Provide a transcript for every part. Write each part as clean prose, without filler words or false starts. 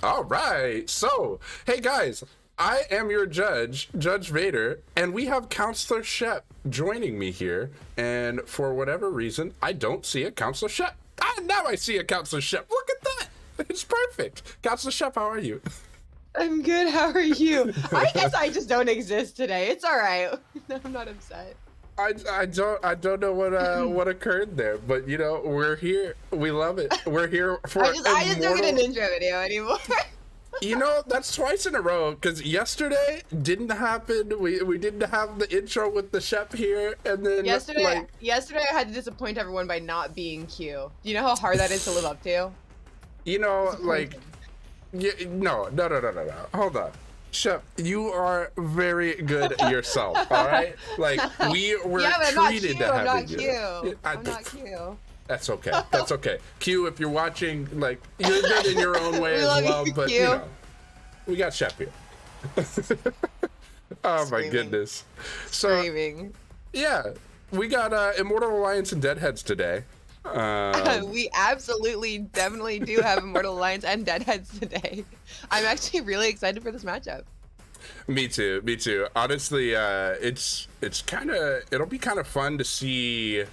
All right. So, hey guys, I am your judge, Judge Vader, and we have Counselor Shep joining me here. And for whatever reason, I don't see a Counselor Shep. Ah, now I see a Counselor Shep. Look at that. It's perfect. Counselor Shep, how are you? I'm good. How are you? I guess I just don't exist today. It's all right. I'm not upset. I don't know what occurred there, but you know we're here. We love it. We're here for I just don't get an Immortal. intro video anymore. You know, that's twice in a row because yesterday didn't happen. We didn't have the intro with the Shep here, and then yesterday I had to disappoint everyone by not being Q. Do you know how hard that is to live up to? you know, like, no. Hold on. Shep, you are very good yourself, all right? Like, we were Yeah, but I'm not treated Q. to I'm not having Q. you. I'm not Q. That's okay. That's okay. Q, if you're watching, like, you're good in your own way We as love well, you, but, Q. you know, we got Shep here. Oh, my Screaming. goodness. So, Screaming. yeah, we got Immortal Alliance and Deadheads today. We absolutely, definitely do have Immortal Alliance and Deadheads today. I'm actually really excited for this matchup. Me too. Me too. Honestly, it's it'll be kind of fun to see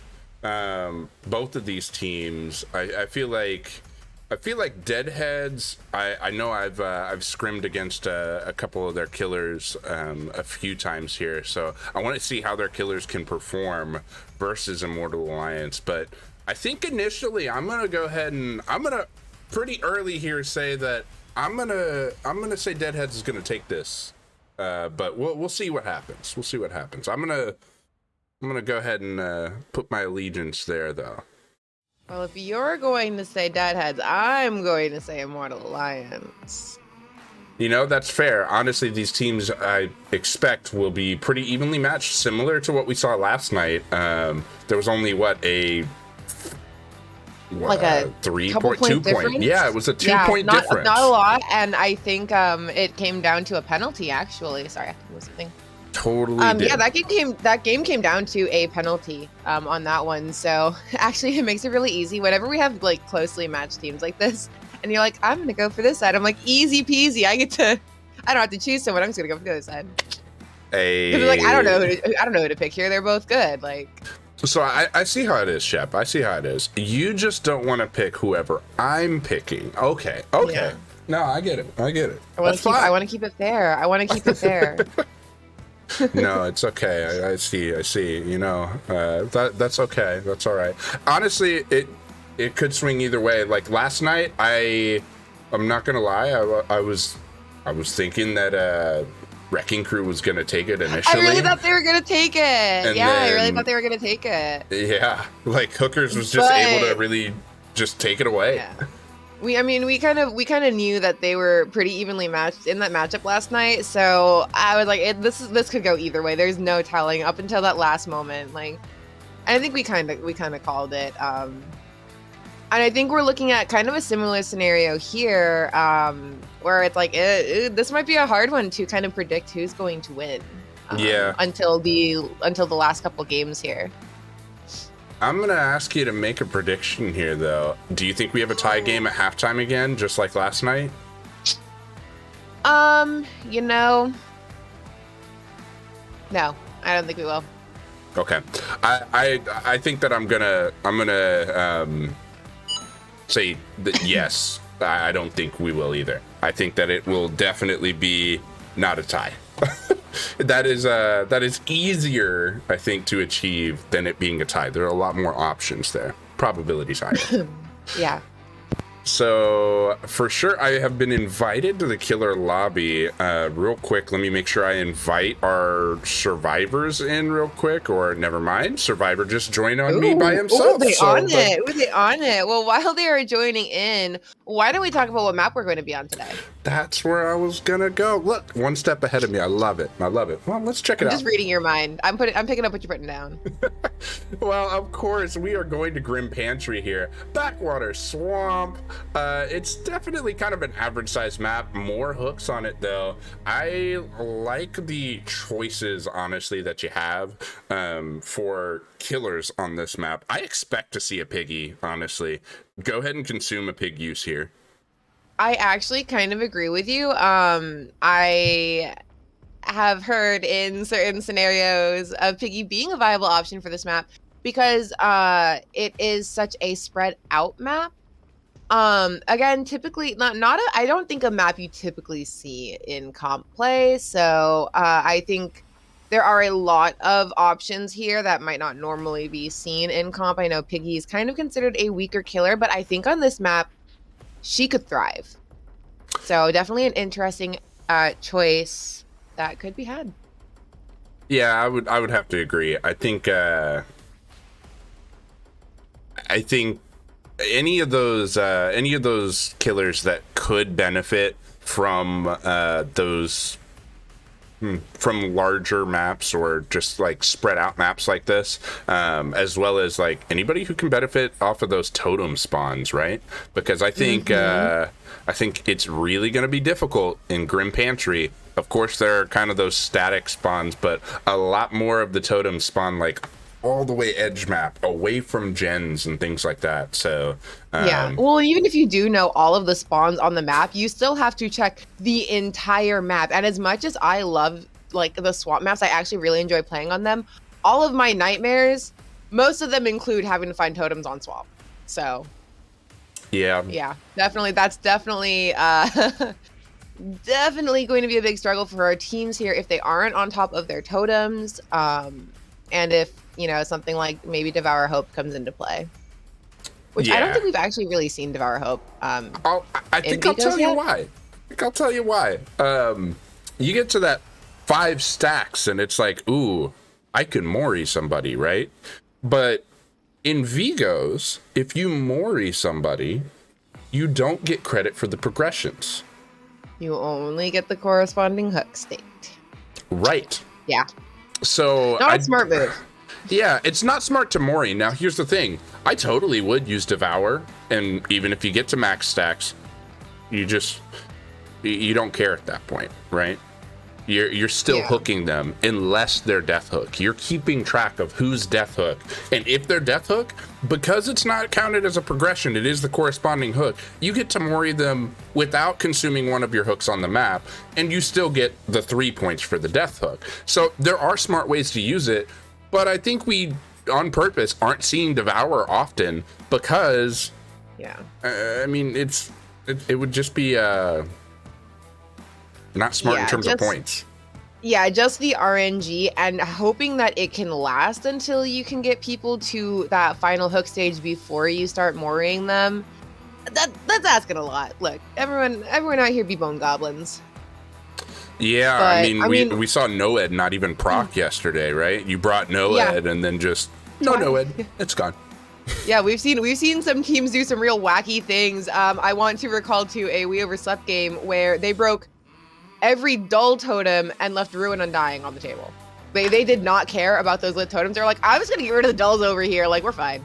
both of these teams. I feel like Deadheads. I know I've scrimmed against a couple of their killers a few times here, so I want to see how their killers can perform versus Immortal Alliance. But I think initially I'm gonna go ahead and I'm gonna pretty early here say that I'm gonna say Deadheads is gonna take this. But we'll see what happens. We'll see what happens. I'm gonna go ahead and put my allegiance there, though. Well, if you're going to say Deadheads, I'm going to say Immortal Alliance. You know, that's fair. Honestly, these teams I expect will be pretty evenly matched, similar to what we saw last night. There was only Like a 3.2 point point. difference? Yeah, it was a 2 point difference. Not a lot, and I think it came down to a penalty. Actually, sorry, I have to move something. Totally. Did. Yeah, that game came down to a penalty on that one. So actually, it makes it really easy. Whenever we have like closely matched teams like this, and you're like, I'm gonna go for this side. I'm like, easy peasy. I don't have to choose someone. I'm just gonna go for the other side. Because like I don't know who to pick here. They're both good. Like. So I see how it is, Shep. I see how it is. You just don't want to pick whoever I'm picking. Okay. Yeah. No, I get it. I want to keep it fair. I want to keep it fair. No, it's okay. I see. You know, that's okay. That's all right. Honestly, it could swing either way. Like last night, I'm not gonna lie. I was thinking that Wrecking Crew was gonna take it initially. I really thought they were gonna take it. I really thought they were gonna take it. Yeah, like Hookers was just able to really just take it away. Yeah. We kind of knew that they were pretty evenly matched in that matchup last night. So I was like, this could go either way. There's no telling up until that last moment. Like, and I think we kind of called it. And I think we're looking at kind of a similar scenario here, where it's like this might be a hard one to kind of predict who's going to win. Yeah. Until the last couple games here. I'm gonna ask you to make a prediction here, though. Do you think we have a tie game at halftime again, just like last night? You know, no, I don't think we will. Okay, I think that I'm gonna say that yes. I don't think we will either. I think that it will definitely be not a tie. That is easier, I think, to achieve than it being a tie. There are a lot more options there. Probability's higher. Yeah. So for sure, I have been invited to the killer lobby. Real quick, let me make sure I invite our survivors in real quick, or never mind. Survivor just joined on me by himself. They on it. Well, while they are joining in, why don't we talk about what map we're going to be on today? That's where I was gonna go. Look, one step ahead of me. I love it. Well, let's check it out. I'm just reading your mind. I'm picking up what you're putting down. Well, of course, we are going to Grim Pantry here. Backwater Swamp. It's definitely kind of an average size map. More hooks on it, though. I like the choices, honestly, that you have for killers on this map. I expect to see a piggy, honestly. Go ahead and consume a pig use here. I actually kind of agree with you. I have heard in certain scenarios of Piggy being a viable option for this map because it is such a spread out map. Again, typically I don't think a map you typically see in comp play. So I think there are a lot of options here that might not normally be seen in comp. I know Piggy is kind of considered a weaker killer, but I think on this map she could thrive. So definitely an interesting choice that could be had. Yeah, I would have to agree. I think any of those killers that could benefit from those from larger maps or just like spread out maps like this, as well as like anybody who can benefit off of those totem spawns, right? Because I think it's really going to be difficult in Grim Pantry. Of course, there are kind of those static spawns, but a lot more of the totems spawn like all the way edge map away from gens and things like that. So yeah, well, even if you do know all of the spawns on the map, you still have to check the entire map. And as much as I love like the swamp maps, I actually really enjoy playing on them. All of my nightmares, most of them include having to find totems on swamp. So yeah, definitely, that's definitely definitely going to be a big struggle for our teams here if they aren't on top of their totems, and if something like maybe Devour Hope comes into play, which I don't think we've actually really seen Devour Hope. I think I'll tell you why. You get to that 5 stacks and it's like, ooh, I can Mori somebody, right? But in Vigos, if you Mori somebody, you don't get credit for the progressions. You only get the corresponding hook state. Right. Yeah. So not a smart move. Yeah, it's not smart to Mori. Now, here's the thing. I totally would use Devour, and even if you get to max stacks, you don't care at that point, right? You're still hooking them unless they're death hook. You're keeping track of who's death hook. And if they're death hook, because it's not counted as a progression, it is the corresponding hook, you get to Mori them without consuming one of your hooks on the map, and you still get the 3 points for the death hook. So there are smart ways to use it, but I think we, on purpose, aren't seeing Devour often because, I mean, it would just be not smart in terms of points. Yeah, just the RNG and hoping that it can last until you can get people to that final hook stage before you start Moriing them. That's asking a lot. Look, everyone out here be bone goblins. Yeah, but, I mean, we saw Noed not even proc yesterday, right? You brought Noed and then just Noed, it's gone. Yeah, we've seen some teams do some real wacky things. I want to recall to a We Overslept game where they broke every dull totem and left Ruin Undying on the table. They did not care about those lit totems. They're like, I was gonna get rid of the dulls over here. Like, we're fine.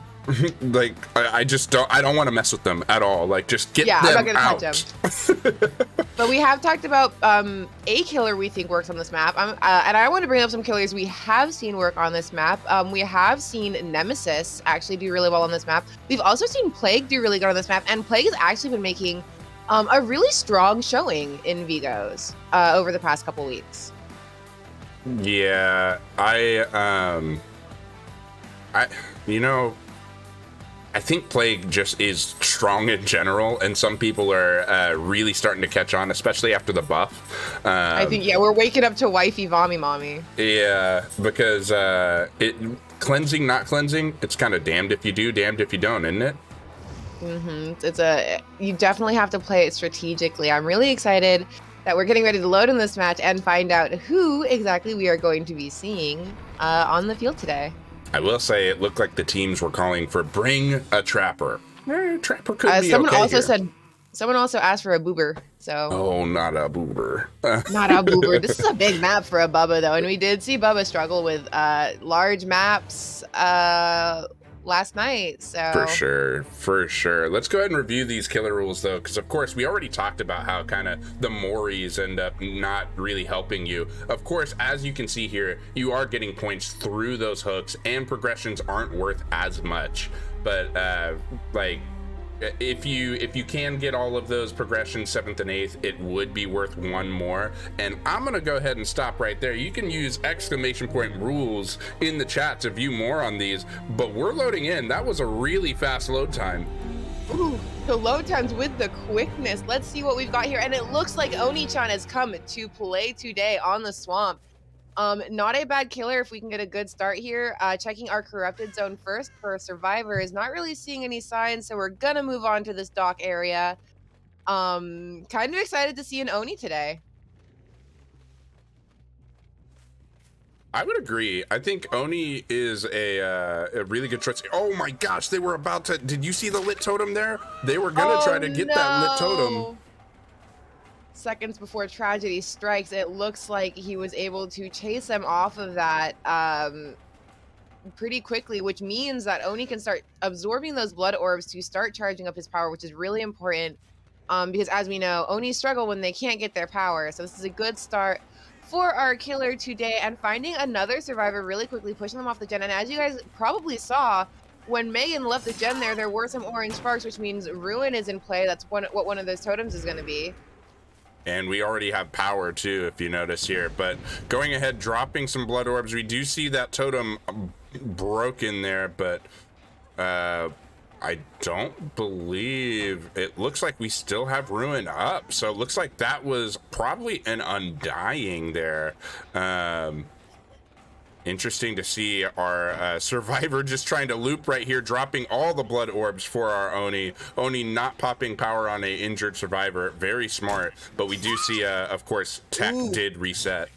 Like, I don't want to mess with them at all. Like, just get them out. I'm not gonna touch them. But we have talked about a killer we think works on this map. And I want to bring up some killers we have seen work on this map. We have seen Nemesis actually do really well on this map. We've also seen Plague do really good on this map, and Plague has actually been making a really strong showing in Vigos over the past couple weeks. Yeah, I think Plague just is strong in general, and some people are really starting to catch on, especially after the buff. I think, we're waking up to wifey vommy mommy. Yeah, because cleansing, not cleansing, it's kind of damned if you do, damned if you don't, isn't it? You definitely have to play it strategically. I'm really excited that we're getting ready to load in this match and find out who exactly we are going to be seeing on the field today. I will say it looked like the teams were calling for bring a trapper. Trapper could be someone okay also here. Someone also asked for a boober. So not a boober. Not a boober. This is a big map for a Bubba though, and we did see Bubba struggle with large maps last night. So for sure. Let's go ahead and review these killer rules though, because of course we already talked about how kind of the Moris end up not really helping you. Of course, as you can see here, you are getting points through those hooks, and progressions aren't worth as much. But if you can get all of those progressions 7th and 8th, it would be worth one more. And I'm gonna go ahead and stop right there. You can use !rules in the chat to view more on these, but we're loading in. That was a really fast load time. Ooh, the load times with the quickness. Let's see what we've got here. And it looks like Oni-chan has come to play today on the swamp. Not a bad killer if we can get a good start here. Checking our corrupted zone first for survivors. Not really seeing any signs, so we're gonna move on to this dock area. Kind of excited to see an Oni today. I would agree. I think Oni is a really good choice. Oh my gosh, they were about to. Did you see the lit totem there? They were gonna try to get that lit totem. Seconds before tragedy strikes, it looks like he was able to chase them off of that pretty quickly, which means that Oni can start absorbing those blood orbs to start charging up his power, which is really important because as we know, Oni struggle when they can't get their power. So this is a good start for our killer today, and finding another survivor really quickly, pushing them off the gen. And as you guys probably saw, when Megan left the gen there were some orange sparks, which means Ruin is in play. That's what one of those totems is going to be. And we already have power too, if you notice here. But going ahead, dropping some blood orbs. We do see that totem broken there, but I don't believe it. Looks like we still have Ruin up. So it looks like that was probably an undying there. Interesting to see our survivor just trying to loop right here, dropping all the blood orbs for our Oni. Oni not popping power on a injured survivor. Very smart. But we do see, of course, tech did reset.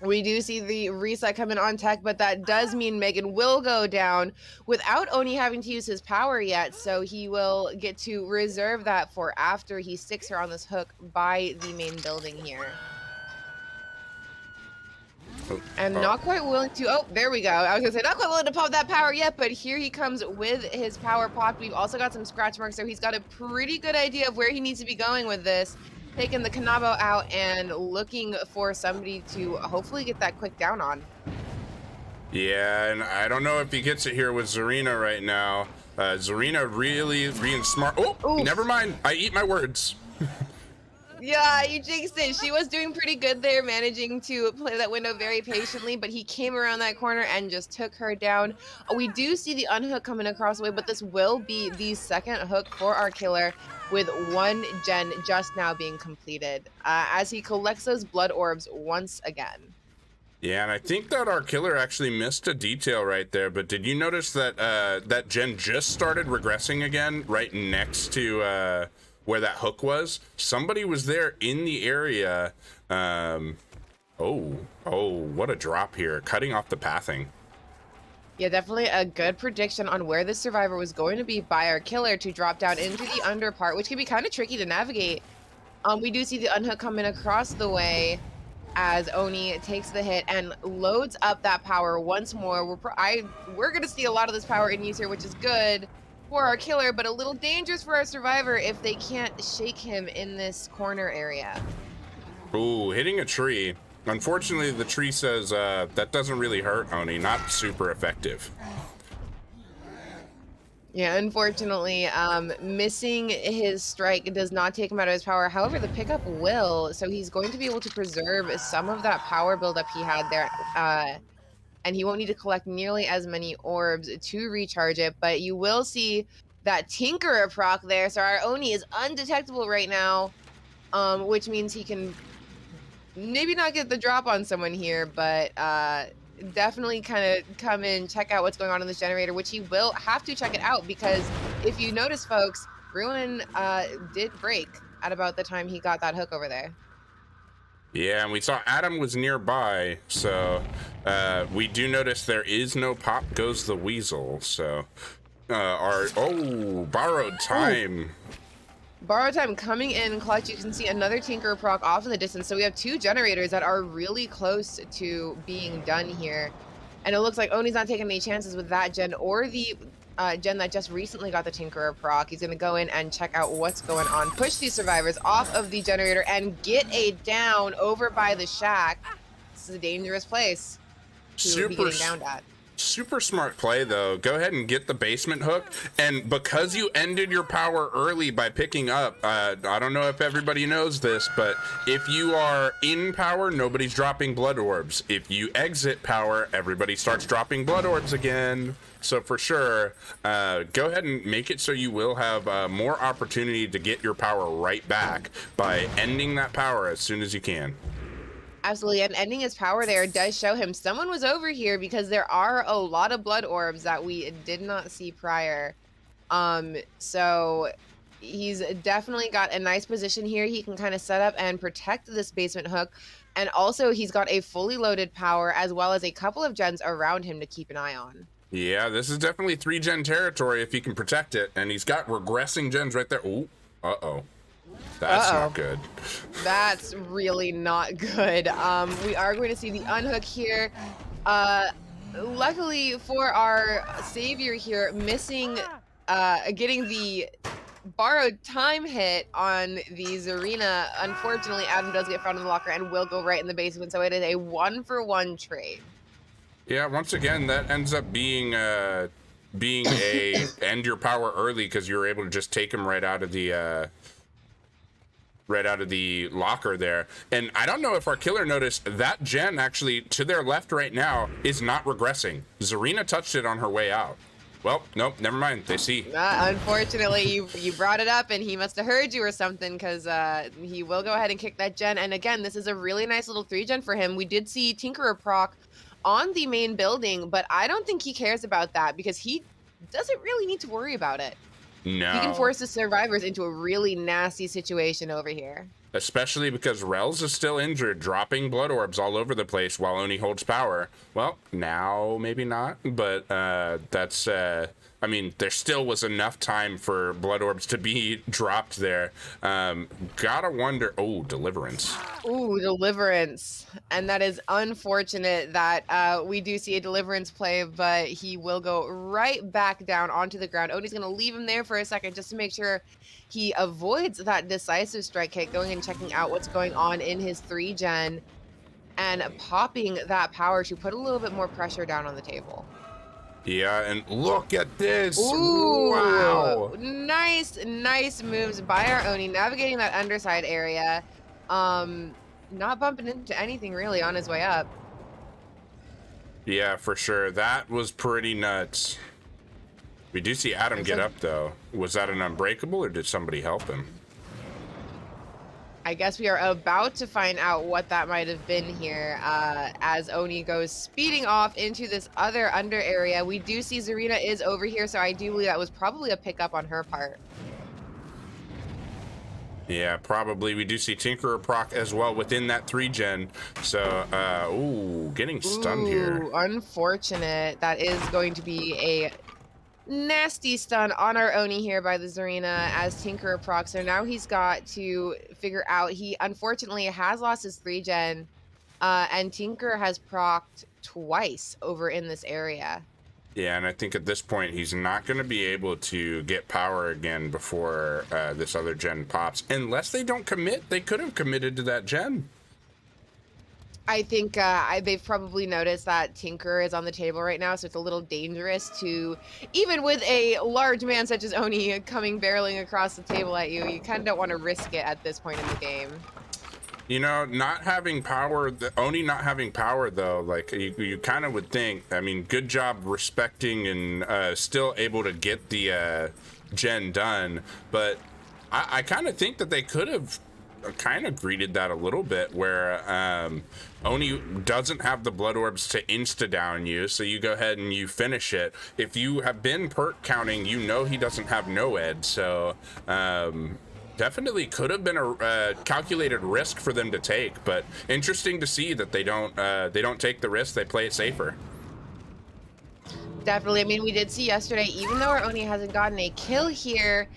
We do see the reset coming on tech, but that does mean Megan will go down without Oni having to use his power yet. So he will get to reserve that for after he sticks her on this hook by the main building here. And not quite willing to, oh, there we go. I was gonna say not quite willing to pop that power yet, but here he comes with his power popped. We've also got some scratch marks, so he's got a pretty good idea of where he needs to be going with this. Taking the Kanabo out and looking for somebody to hopefully get that quick down on. Yeah, and I don't know if he gets it here with Zarina right now. Zarina really being smart. Oh, oof. Never mind. I eat my words. Yeah, you jinxed it. She was doing pretty good there, managing to play that window very patiently, but he came around that corner and just took her down. We do see the unhook coming across the way, but this will be the second hook for our killer, with one gen just now being completed as he collects those blood orbs once again. Yeah, and I think that our killer actually missed a detail right there, but did you notice that that gen just started regressing again right next to where that hook was? Somebody was there in the area. Oh, what a drop here, cutting off the pathing. Yeah, definitely a good prediction on where this survivor was going to be by our killer to drop down into the under part, which can be kind of tricky to navigate. We do see the unhook coming across the way as Oni takes the hit and loads up that power once more. We're going to see a lot of this power in use here, which is good for our killer, but a little dangerous for our survivor if they can't shake him in this corner area. Ooh, hitting a tree. Unfortunately, the tree says that doesn't really hurt Oni, not super effective. Yeah, unfortunately, missing his strike does not take him out of his power. However, the pickup will, so he's going to be able to preserve some of that power buildup he had there, and he won't need to collect nearly as many orbs to recharge it, but you will see that Tinkerer proc there, so our Oni is undetectable right now, which means he can maybe not get the drop on someone here, but definitely kind of come in, check out what's going on in this generator, which he will have to check it out, because if you notice, folks, Ruin did break at about the time he got that hook over there. Yeah, and we saw Adam was nearby, so we do notice there is no pop goes the weasel, so borrowed time. Ooh. Borrow time coming in clutch. You can see another Tinker proc off in the distance. So we have two generators that are really close to being done here. And it looks like Oni's not taking any chances with that gen or the gen that just recently got the Tinkerer proc. He's going to go in and check out what's going on. Push these survivors off of the generator and get a down over by the shack. This is a dangerous place to be getting downed at. Super smart play, though. Go ahead and get the basement hook. And because you ended your power early by picking up, I don't know if everybody knows this, but if you are in power, nobody's dropping blood orbs. If you exit power, everybody starts dropping blood orbs again. So for sure, go ahead and make it so you will have more opportunity to get your power right back by ending that power as soon as you can. Absolutely, and ending his power there does show him someone was over here because there are a lot of blood orbs that we did not see prior. So he's definitely got a nice position here. He can kind of set up and protect this basement hook. And also he's got a fully loaded power as well as a couple of gens around him to keep an eye on. Yeah, this is definitely 3-gen territory if he can protect it. And he's got regressing gens right there. Ooh, uh-oh. That's not good. That's really not good. We are going to see the unhook here. Luckily for our savior here, missing, getting the borrowed time hit on the Zarina. Unfortunately, Adam does get found in the locker and will go right in the basement. So it is a 1-for-1 trade. Yeah, once again, that ends up being a end your power early because you were able to just take him right out of the locker there. And I don't know if our killer noticed that gen actually to their left right now is not regressing. Zarina touched it on her way out. Well, nope, never mind. They see. Unfortunately, you brought it up and he must have heard you or something because he will go ahead and kick that gen. And again, this is a really nice little 3-gen for him. We did see Tinkerer proc on the main building, but I don't think he cares about that because he doesn't really need to worry about it. No. He can force the survivors into a really nasty situation over here. Especially because Rels is still injured, dropping blood orbs all over the place while Oni holds power. Well, now maybe not, but that's... I mean, there still was enough time for blood orbs to be dropped there. Gotta wonder... Oh, Deliverance. Ooh, Deliverance. And that is unfortunate that we do see a Deliverance play, but he will go right back down onto the ground. Oni's going to leave him there for a second just to make sure he avoids that decisive strike hit, going and checking out what's going on in his 3-gen and popping that power to put a little bit more pressure down on the table. Yeah, and look at this. Ooh, wow. Nice moves by our Oni, navigating that underside area. Not bumping into anything really on his way up. Yeah, for sure. That was pretty nuts. We do see Adam get up, though. Was that an unbreakable, or did somebody help him? I guess we are about to find out what that might have been here as Oni goes speeding off into this other under area. We do see Zarina is over here, so I do believe that was probably a pickup on her part. Yeah, probably. We do see Tinkerer proc as well within that 3-gen. So, ooh, getting stunned here. Unfortunate. That is going to be a nasty stun on our Oni here by the Zarina as Tinkerer proc. So now he's got to figure out, he unfortunately has lost his 3-gen and Tinker has procced twice over in this area. Yeah, and I think at this point he's not going to be able to get power again before this other gen pops. Unless they don't commit. They could have committed to that gen. I think they've probably noticed that Tinker is on the table right now, so it's a little dangerous to, even with a large man such as Oni coming barreling across the table at you, you kind of don't want to risk it at this point in the game. You know, not having power, Oni not having power, though, like, you kind of would think, I mean, good job respecting and still able to get the gen done, but I kind of think that they could have kind of greeted that a little bit where Oni doesn't have the blood orbs to insta down you, so you go ahead and you finish it. If you have been perk counting, you know he doesn't have no ed, so definitely could have been a calculated risk for them to take, but interesting to see that they don't take the risk, they play it safer. Definitely. I mean, we did see yesterday, even though our Oni hasn't gotten a kill here,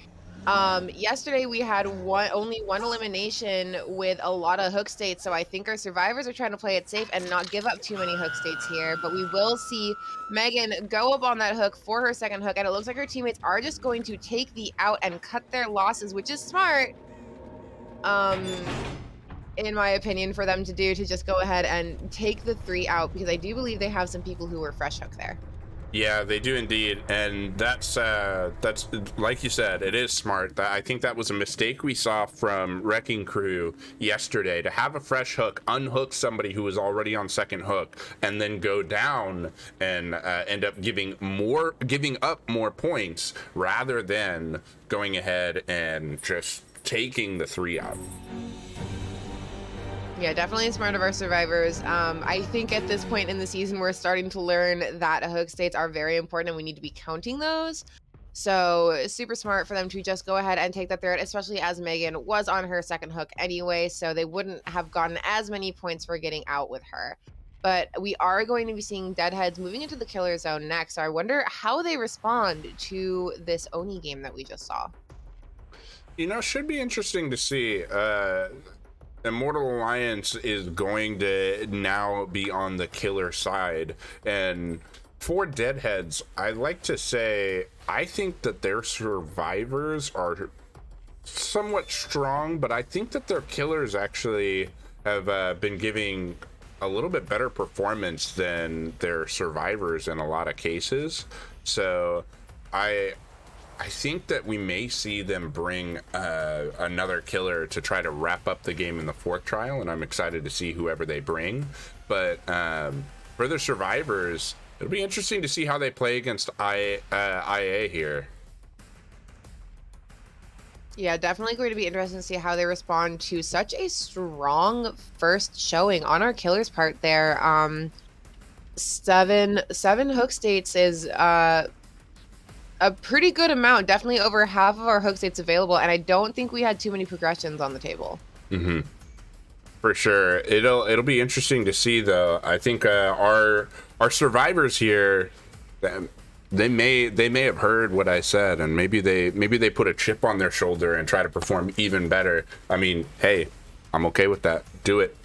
yesterday we had only one elimination with a lot of hook states, so I think our survivors are trying to play it safe and not give up too many hook states here, but we will see Megan go up on that hook for her second hook, and it looks like her teammates are just going to take the out and cut their losses, which is smart. in my opinion, for them to do, to just go ahead and take the 3 out, because I do believe they have some people who were fresh hook there. Yeah, they do indeed, and that's like you said, it is smart. I think that was a mistake we saw from Wrecking Crew yesterday, to have a fresh hook unhook somebody who was already on second hook, and then go down and end up giving up more points rather than going ahead and just taking the 3 out. Yeah, definitely smart of our survivors. I think at this point in the season, we're starting to learn that hook states are very important and we need to be counting those. So super smart for them to just go ahead and take that third, especially as Megan was on her second hook anyway, so they wouldn't have gotten as many points for getting out with her. But we are going to be seeing Deadheads moving into the killer zone next, so I wonder how they respond to this Oni game that we just saw. Should be interesting to see. Immortal Alliance is going to now be on the killer side, and for Deadheads, I like to say I think that their survivors are somewhat strong, but I think that their killers actually have been giving a little bit better performance than their survivors in a lot of cases. So I think that we may see them bring another killer to try to wrap up the game in the 4th trial, and I'm excited to see whoever they bring. But for the survivors, it'll be interesting to see how they play against IA here. Yeah, definitely going to be interesting to see how they respond to such a strong first showing on our killer's part there. 7 hook states is a pretty good amount, definitely over half of our hook states available, and I don't think we had too many progressions on the table. For sure, it'll be interesting to see, though. I think our survivors here, they may have heard what I said, and maybe they put a chip on their shoulder and try to perform even better. I mean, hey, I'm okay with that. Do it.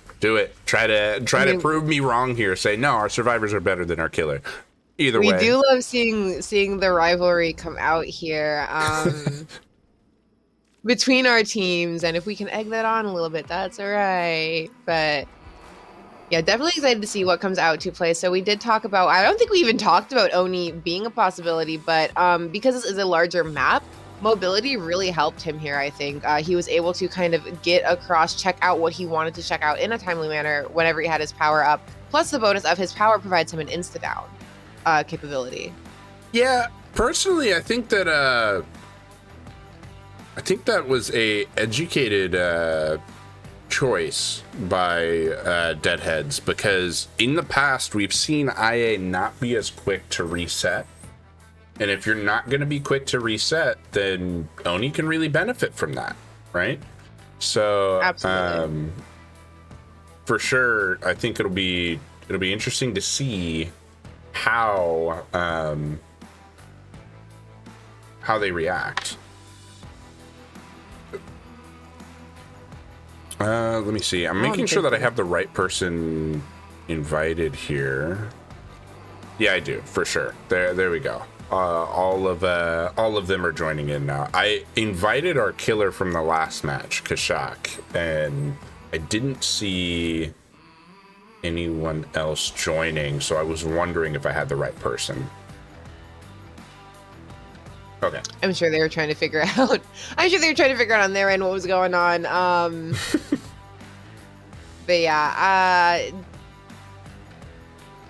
Try to prove me wrong here. Say no, our survivors are better than our killer. Either way, we do love seeing the rivalry come out here between our teams, and if we can egg that on a little bit, that's all right. But yeah, definitely excited to see what comes out to play. So we did talk about, I don't think we even talked about Oni being a possibility, but because this is a larger map, mobility really helped him here. I think he was able to kind of get across, check out what he wanted to check out in a timely manner whenever he had his power up. Plus the bonus of his power provides him an insta down capability. Yeah, personally, I think that was a educated choice by Deadheads, because in the past we've seen IA not be as quick to reset, and if you're not going to be quick to reset, then Oni can really benefit from that, right? So absolutely, for sure, I think it'll be interesting to see how they react. Let me see. I'm making sure that I have the right person invited here. Yeah, I do, for sure. There we go. All of them are joining in now. I invited our killer from the last match, Kashak, and I didn't see anyone else joining, so I was wondering if I had the right person. Okay. I'm sure they were trying to figure out. I'm sure they were trying to figure out on their end what was going on. But yeah,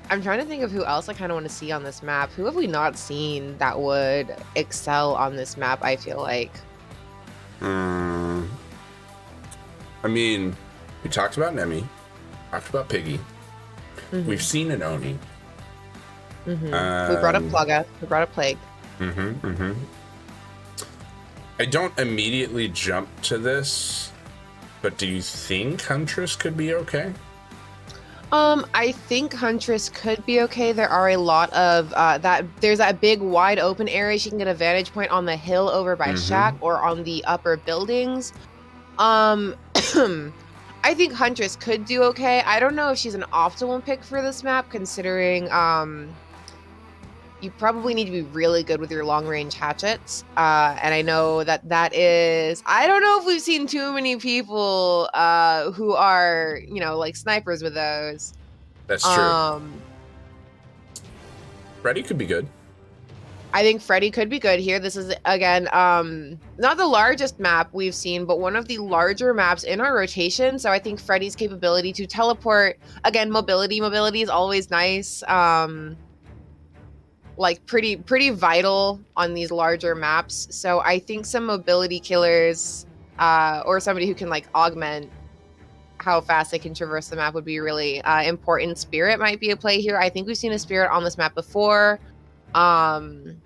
I'm trying to think of who else I kind of want to see on this map. Who have we not seen that would excel on this map? I feel like. I mean, we talked about Nemi. Talked about Piggy. Mm-hmm. We've seen an Oni. Mm-hmm. We brought up Plugga. We brought up Plague. I don't immediately jump to this, but do you think Huntress could be okay? I think Huntress could be okay. There are a lot of there's that big wide open area. She can get a vantage point on the hill over by Shack or on the upper buildings. I think Huntress could do okay. I don't know if she's an optimal pick for this map, considering you probably need to be really good with your long range hatchets. And I know that is, I don't know if we've seen too many people who are, you know, like snipers with those. That's true. Freddy could be good. I think Freddy could be good here. This is, again, not the largest map we've seen, but one of the larger maps in our rotation. So I think Freddy's capability to teleport, again, mobility is always nice. Like pretty vital on these larger maps. So I think some mobility killers, or somebody who can like augment how fast they can traverse the map would be really important. Spirit might be a play here. I think we've seen a Spirit on this map before. And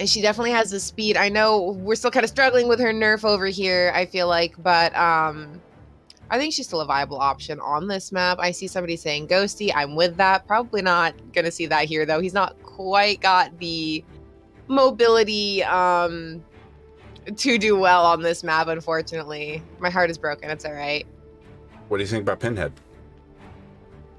she definitely has the speed. I know we're still kind of struggling with her nerf over here, I feel like, but I think she's still a viable option on this map. I see somebody saying Ghosty. I'm with that. Probably not going to see that here, though. He's not quite got the mobility to do well on this map, unfortunately. My heart is broken. It's all right. What do you think about Pinhead?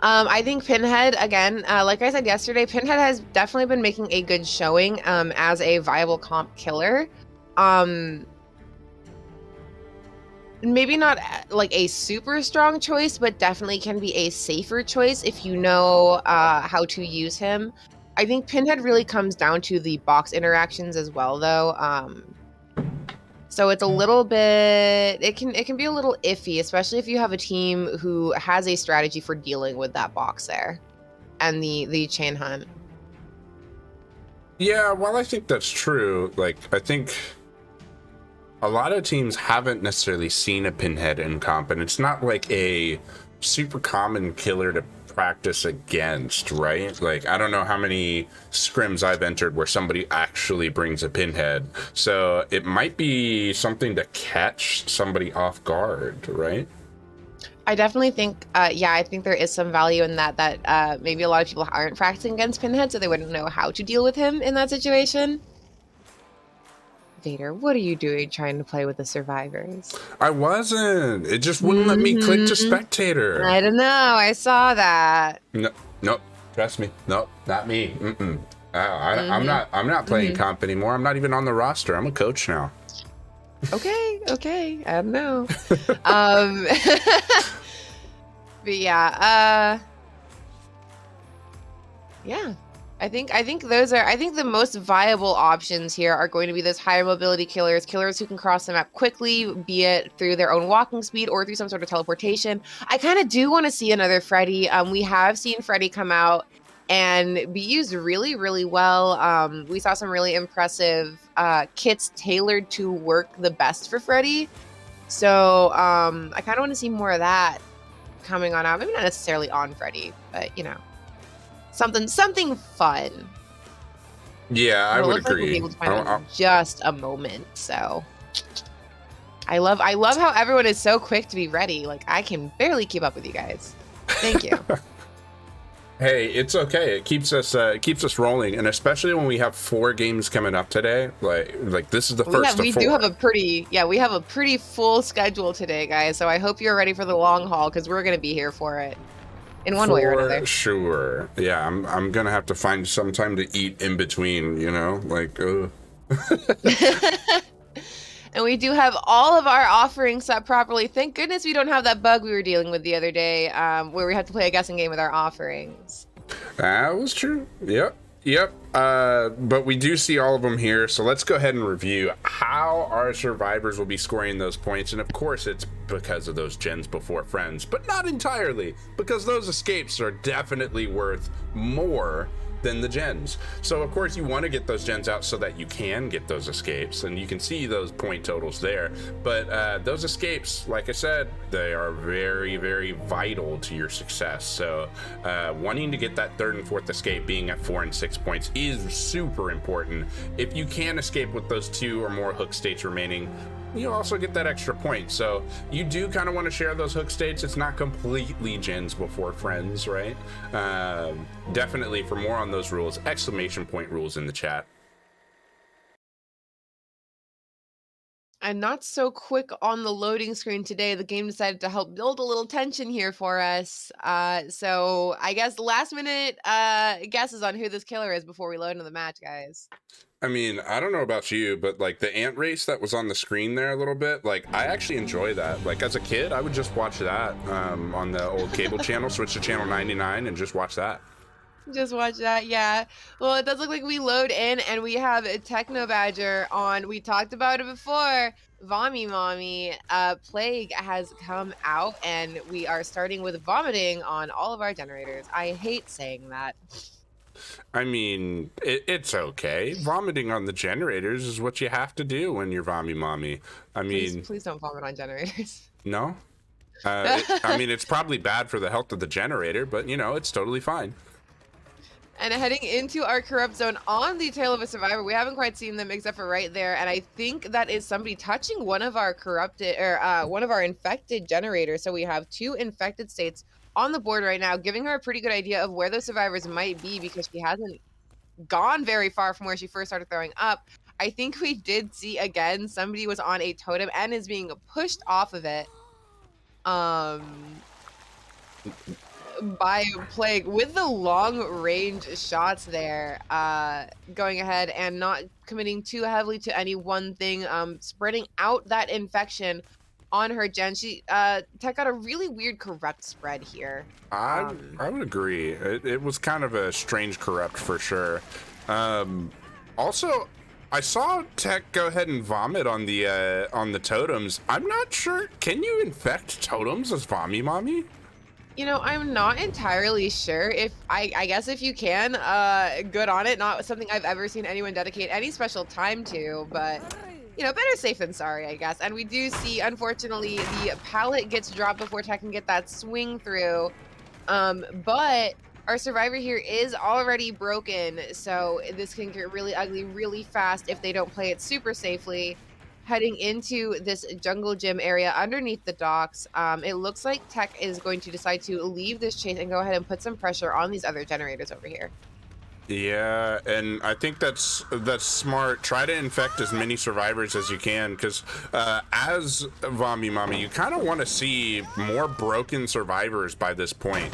I think Pinhead, again, like I said yesterday, Pinhead has definitely been making a good showing as a viable comp killer. Maybe not like a super strong choice, but definitely can be a safer choice if you know how to use him. I think Pinhead really comes down to the box interactions as well, though. So it's a little bit, it can be a little iffy, especially if you have a team who has a strategy for dealing with that box there and the chain hunt. Yeah, well, I think that's true. Like, I think a lot of teams haven't necessarily seen a Pinhead in comp, and it's not like a super common killer to practice against, right? Like, I don't know how many scrims I've entered where somebody actually brings a Pinhead, so it might be something to catch somebody off guard, right? I definitely think, yeah, I think there is some value in that maybe a lot of people aren't practicing against Pinhead, so they wouldn't know how to deal with him in that situation. Vader, what are you doing trying to play with the survivors? I wasn't. It just wouldn't let me click to spectator. I don't know. I saw that. No, nope. Trust me. Nope, not me. I'm not playing comp anymore. I'm not even on the roster. I'm a coach now. Okay. I don't know. But yeah. Yeah. I think the most viable options here are going to be those higher mobility killers who can cross the map quickly, be it through their own walking speed or through some sort of teleportation. I kind of do want to see another Freddy. We have seen Freddy come out and be used really, really well. We saw some really impressive kits tailored to work the best for Freddy. So I kind of want to see more of that coming on out. Maybe not necessarily on Freddy, but you know. Something fun. Yeah, I would agree. Like we'll be able to find out in just a moment. So I love how everyone is so quick to be ready. Like I can barely keep up with you guys. Thank you. Hey, it's okay. It keeps us rolling, and especially when we have 4 games coming up today. Like this is the first of 4. We do have a pretty full schedule today, guys. So I hope you're ready for the long haul because we're gonna be here for it. In one way or another. Sure. Yeah, I'm gonna have to find some time to eat in between, you know, like. And we do have all of our offerings set properly. Thank goodness we don't have that bug we were dealing with the other day, where we had to play a guessing game with our offerings. That was true. Yep. But we do see all of them here, so let's go ahead and review how our survivors will be scoring those points. And of course it's because of those gens before friends, but not entirely, because those escapes are definitely worth more than the gens. So of course you want to get those gens out so that you can get those escapes, and you can see those point totals there. But those escapes, like I said, they are very, very vital to your success. So wanting to get that 3rd and 4th escape, being at 4 and 6 points, is super important. If you can escape with those 2 or more hook states remaining, you also get that extra point. So you do kind of want to share those hook states. It's not completely gens before friends, right? Definitely, for more on those rules, exclamation point rules in the chat. And not so quick on the loading screen today. The game decided to help build a little tension here for us. So I guess last minute guesses on who this killer is before we load into the match, guys. I mean, I don't know about you, but like the ant race that was on the screen there a little bit, like I actually enjoy that. Like as a kid, I would just watch that on the old cable channel, switch to channel 99 and just watch that. Just watch that, yeah. Well, it does look like we load in and we have a Techno Badger on. We talked about it before. Vommy Mommy, Plague has come out and we are starting with vomiting on all of our generators. I hate saying that. I mean, it's okay. Vomiting on the generators is what you have to do when you're Vommy Mommy. I mean, Please don't vomit on generators. no? I mean, it's probably bad for the health of the generator, but you know, it's totally fine. And heading into our corrupt zone on the tail of a survivor, we haven't quite seen them except for right there. And I think that is somebody touching one of our corrupted or one of our infected generators. So we have 2 infected states on the board right now, giving her a pretty good idea of where those survivors might be because she hasn't gone very far from where she first started throwing up. I think we did see again somebody was on a totem and is being pushed off of it. By Plague with the long range shots there, going ahead and not committing too heavily to any one thing, spreading out that infection on her gen. She Tech got a really weird corrupt spread here. I would agree. It was kind of a strange corrupt for sure. Also, I saw Tech go ahead and vomit on the totems. I'm not sure. Can you infect totems as Vommy Mommy? You know, I'm not entirely sure if I guess if you can, good on it. Not something I've ever seen anyone dedicate any special time to, but you know, better safe than sorry, I guess. And we do see, unfortunately, the pallet gets dropped before Tech can get that swing through. But our survivor here is already broken, so this can get really ugly really fast if they don't play it super safely. Heading into this jungle gym area underneath the docks, it looks like Tech is going to decide to leave this chase and go ahead and put some pressure on these other generators over here. Yeah, and I think that's smart. Try to infect as many survivors as you can, because as Vommy Mommy, you kind of want to see more broken survivors by this point.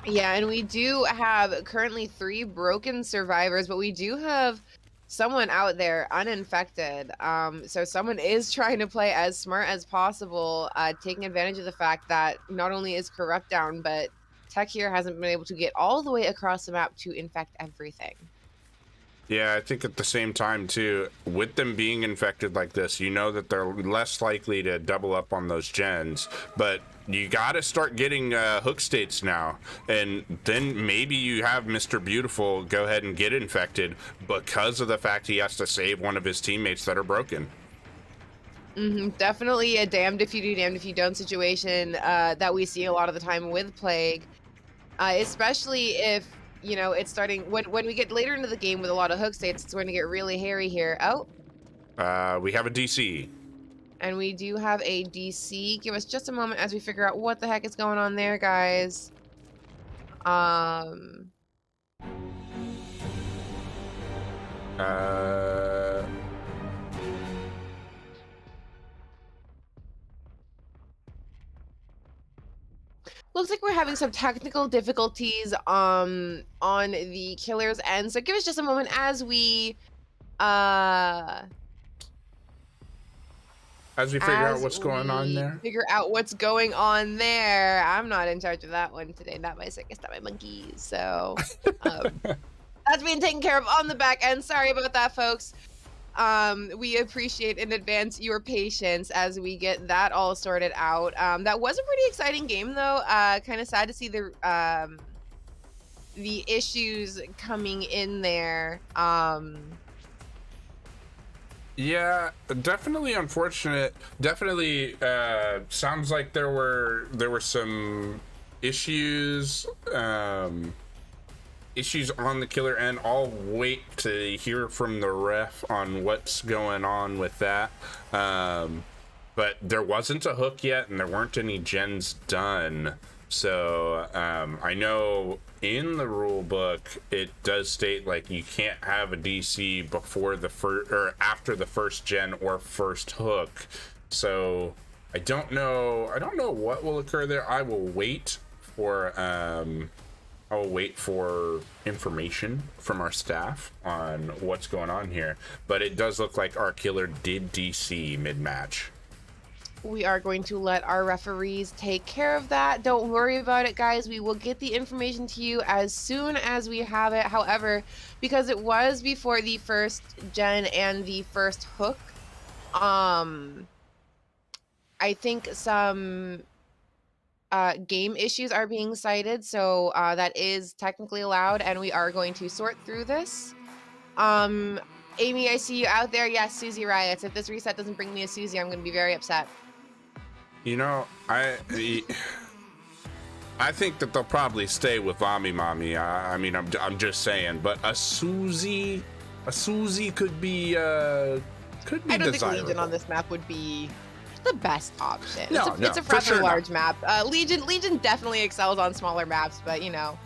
Yeah, and we do have currently 3 broken survivors, but we do have someone out there uninfected. So someone is trying to play as smart as possible, taking advantage of the fact that not only is corrupt down, but Tech here hasn't been able to get all the way across the map to infect everything. Yeah, I think at the same time too, with them being infected like this, you know that they're less likely to double up on those gens, but you got to start getting hook states now, and then maybe you have Mr. Beautiful go ahead and get infected because of the fact he has to save one of his teammates that are broken. Definitely a damned if you do, damned if you don't situation that we see a lot of the time with Plague, especially if, you know, it's starting when we get later into the game with a lot of hook states, it's going to get really hairy here. Oh, We have a DC. and we do have a DC. Give us just a moment as we figure out what the heck is going on there, guys. Looks like we're having some technical difficulties on the killer's end. So give us just a moment as we figure out what's going on there. Figure out what's going on there. I'm not in charge of that one today. Not my circus, not my monkeys. So that's being taken care of on the back end. Sorry about that, folks. We appreciate in advance your patience as we get that all sorted out. That was a pretty exciting game, though. Kind of sad to see the issues coming in there. Yeah, definitely unfortunate. Definitely sounds like there were some issues issues on the killer end. I'll wait to hear from the ref on what's going on with that. But there wasn't a hook yet, and there weren't any gens done. So I know in the rule book it does state like you can't have a DC before the first or after the first gen or first hook. So I don't know what will occur there. I will wait for information from our staff on what's going on here. But it does look like our killer did DC mid-match. We are going to let our referees take care of that. Don't worry about it, guys. We will get the information to you as soon as we have it. However, because it was before the first gen and the first hook, I think some game issues are being cited, so that is technically allowed, and we are going to sort through this. Amy, I see you out there. Yes, Susie Riots. If this reset doesn't bring me a Susie, I'm going to be very upset. You know, I think that they'll probably stay with Vami Mami. I mean, I'm just saying, but a Susie could be I don't think Legion on this map would be the best option. No, it's a rather large map. Legion definitely excels on smaller maps, but you know,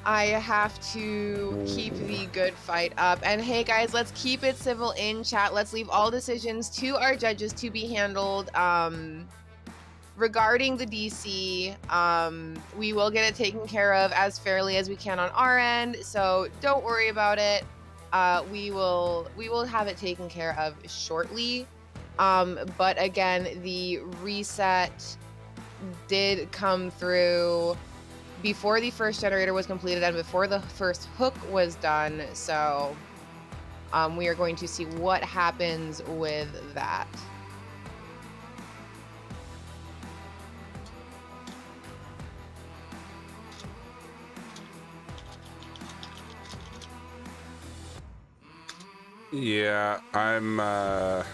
I have to keep the good fight up. And hey guys, let's keep it civil in chat. Let's leave all decisions to our judges to be handled. Regarding the DC, we will get it taken care of as fairly as we can on our end, so don't worry about it. We will have it taken care of shortly. But again, the reset did come through before the first generator was completed and before the first hook was done, so we are going to see what happens with that. Yeah, I'm let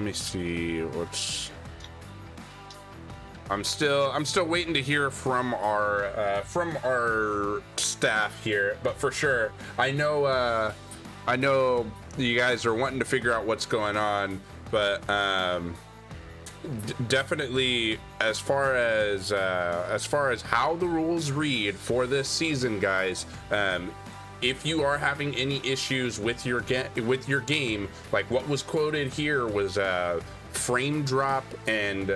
me see what's I'm still waiting to hear from our staff here, but for sure I know you guys are wanting to figure out what's going on, but definitely as far as how the rules read for this season, guys, if you are having any issues with your game, like what was quoted here was frame drop and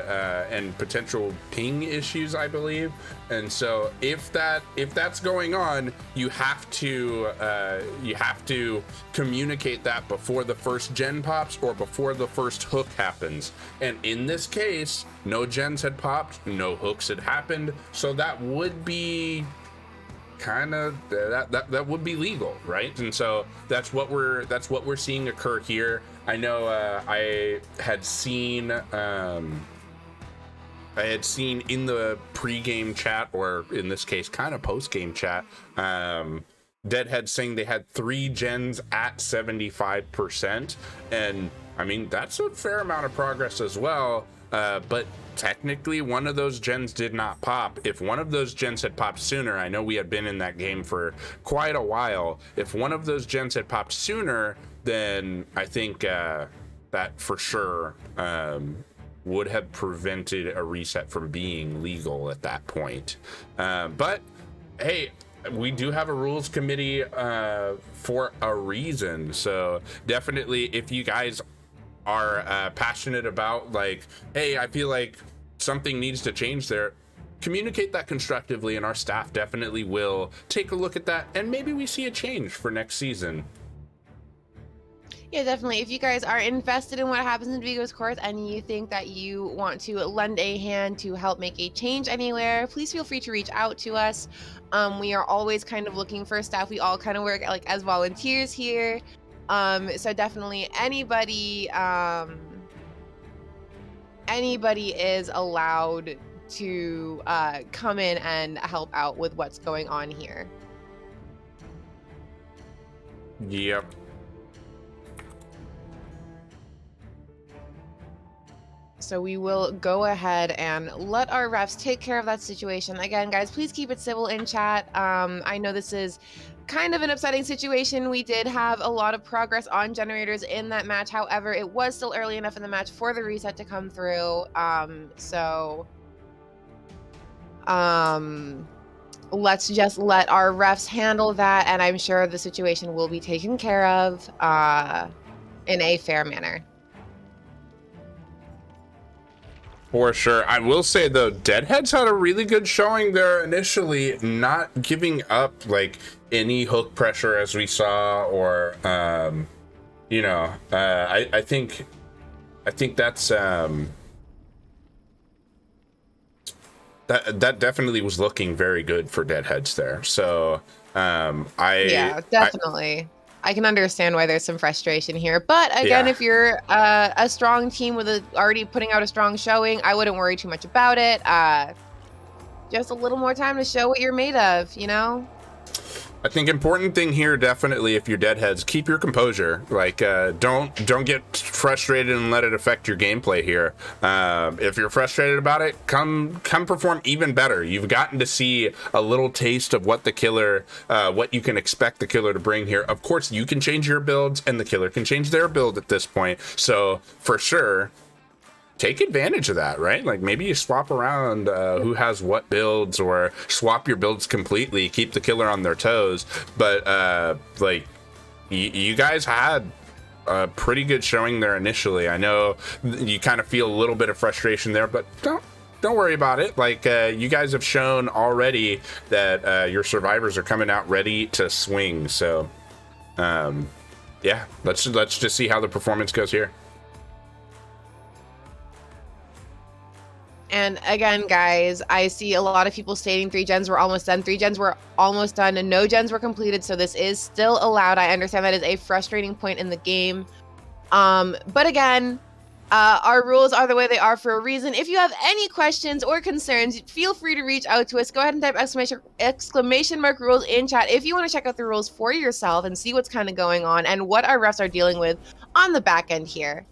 potential ping issues, I believe. And so if that's going on, you have to communicate that before the first gen pops or before the first hook happens. And in this case, no gens had popped, no hooks had happened, so that would be kind of that would be legal, right? And so that's what we're seeing occur here. I know I had seen in the pre-game chat, or in this case kind of post-game chat, Deadhead saying they had 3 gens at 75%, and I mean that's a fair amount of progress as well, but technically one of those gens did not pop. If one of those gens had popped sooner, I know we had been in that game for quite a while, if one of those gens had popped sooner, then I think that for sure would have prevented a reset from being legal at that point. But hey, we do have a rules committee for a reason, so definitely if you guys are passionate about, like, hey, I feel like something needs to change there, communicate that constructively, and our staff definitely will take a look at that, and maybe we see a change for next season. Yeah, definitely. If you guys are invested in what happens in Vigo's Court and you think that you want to lend a hand to help make a change anywhere, please feel free to reach out to us. We are always kind of looking for staff. We all kind of work like as volunteers here. So definitely anybody is allowed to come in and help out with what's going on here. Yep. So we will go ahead and let our refs take care of that situation. Again, guys, please keep it civil in chat. I know this is kind of an upsetting situation. We did have a lot of progress on generators in that match. However, it was still early enough in the match for the reset to come through. So Let's just let our refs handle that, and I'm sure the situation will be taken care of in a fair manner. For sure. I will say though, Deadheads had a really good showing there initially, not giving up like any hook pressure as we saw, or I think that's that definitely was looking very good for Deadheads there. So Yeah, definitely. I can understand why there's some frustration here, but again, if you're a strong team with already putting out a strong showing, I wouldn't worry too much about it. Just a little more time to show what you're made of, you know? I think important thing here, definitely, if you're Deadheads, keep your composure. Like, don't get frustrated and let it affect your gameplay here. If you're frustrated about it, come perform even better. You've gotten to see a little taste of what the killer, what you can expect the killer to bring here. Of course, you can change your builds, and the killer can change their build at this point. So, for sure, take advantage of that, right? Like maybe you swap around who has what builds, or swap your builds completely, keep the killer on their toes. But like you guys had a pretty good showing there initially. I know you kind of feel a little bit of frustration there, but don't worry about it. Like you guys have shown already that your survivors are coming out ready to swing. So yeah, let's just see how the performance goes here. And again, guys, I see a lot of people stating 3 gens were almost done. 3 gens were almost done and no gens were completed. So this is still allowed. I understand that is a frustrating point in the game. But again, our rules are the way they are for a reason. If you have any questions or concerns, feel free to reach out to us. Go ahead and type exclamation mark rules in chat if you want to check out the rules for yourself and see what's kind of going on and what our refs are dealing with on the back end here.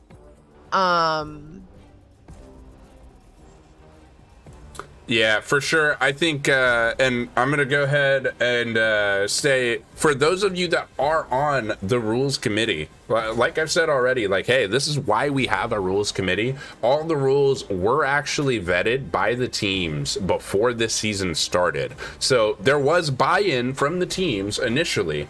Yeah, for sure. I think, and I'm going to go ahead and say, for those of you that are on the rules committee, like I've said already, like, hey, this is why we have a rules committee. All the rules were actually vetted by the teams before this season started. So there was buy-in from the teams initially.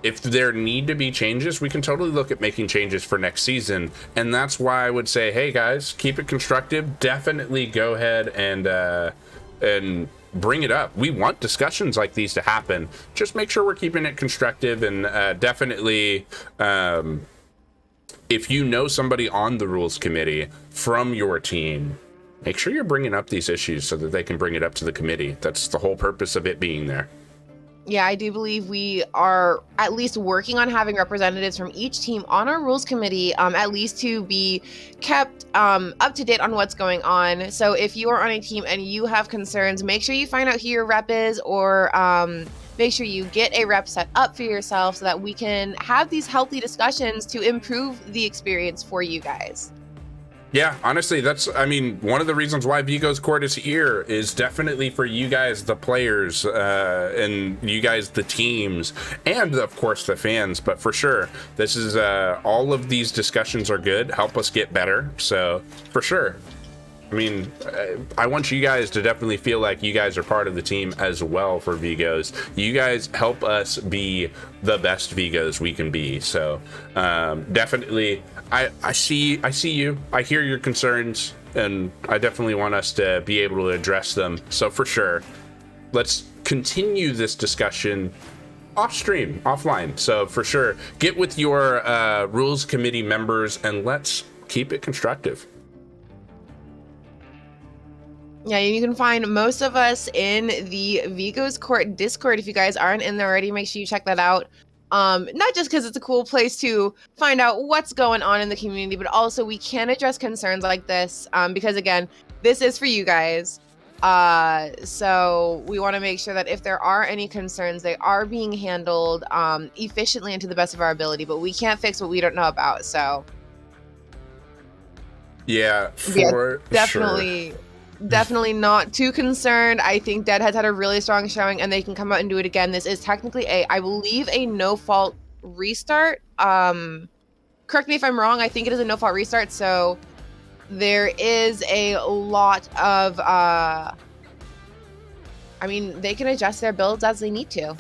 If there need to be changes, we can totally look at making changes for next season. And that's why I would say, hey guys, keep it constructive. Definitely go ahead and bring it up. We want discussions like these to happen. Just make sure we're keeping it constructive, and definitely, if you know somebody on the rules committee from your team, make sure you're bringing up these issues so that they can bring it up to the committee. That's the whole purpose of it being there. Yeah, I do believe we are at least working on having representatives from each team on our rules committee, at least to be kept up to date on what's going on. So if you are on a team and you have concerns, make sure you find out who your rep is, or make sure you get a rep set up for yourself so that we can have these healthy discussions to improve the experience for you guys. Yeah, honestly, that's, I mean, one of the reasons why Vigo's Court is here is definitely for you guys, the players, and you guys, the teams, and of course the fans. But for sure, this is, all of these discussions are good, help us get better. So for sure, I mean, I want you guys to definitely feel like you guys are part of the team as well for Vigos. You guys help us be the best Vigos we can be. So definitely, I see you. I hear your concerns, and I definitely want us to be able to address them. So for sure, let's continue this discussion off stream, offline. So for sure, get with your rules committee members and let's keep it constructive. Yeah, you can find most of us in the Vigo's Court Discord. If you guys aren't in there already, make sure you check that out. Not just because it's a cool place to find out what's going on in the community, but also we can address concerns like this, because again, this is for you guys. So we want to make sure that if there are any concerns, they are being handled efficiently and to the best of our ability, but we can't fix what we don't know about. So yeah, for definitely sure. Definitely not too concerned. I think Deadheads had a really strong showing and they can come out and do it again. This is technically I believe a no fault restart. Correct me if I'm wrong. I think it is a no fault restart. So there is a lot of I mean, they can adjust their builds as they need to.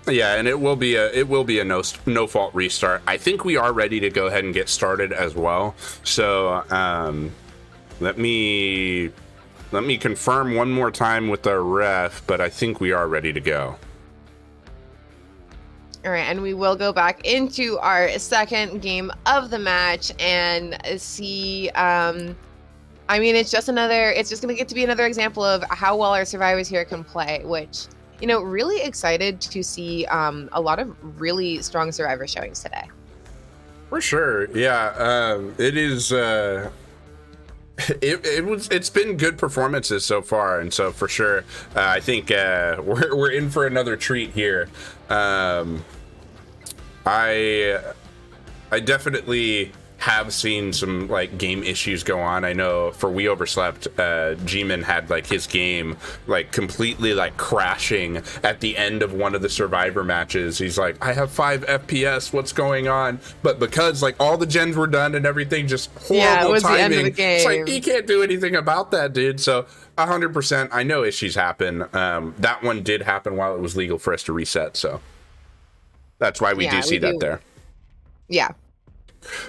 Yeah, and it will be a no fault restart. I think we are ready to go ahead and get started as well. So let me confirm one more time with our ref, but I think we are ready to go. All right, and we will go back into our second game of the match and see. I mean, it's just going to get to be another example of how well our survivors here can play, which, you know, really excited to see a lot of really strong survivor showings today. For sure. Yeah. It is. It's been good performances so far, and so for sure, I think we're in for another treat here. I definitely have seen some like game issues go on. I know for We Overslept, G-Man had like his game like completely like crashing at the end of one of the survivor matches. He's like, I have 5 FPS, what's going on? But because like all the gens were done and everything, just horrible it was timing. the end of the game. It's like he can't do anything about that, dude. So 100%, I know issues happen. That one did happen while it was legal for us to reset, so that's why we do see that there. Yeah.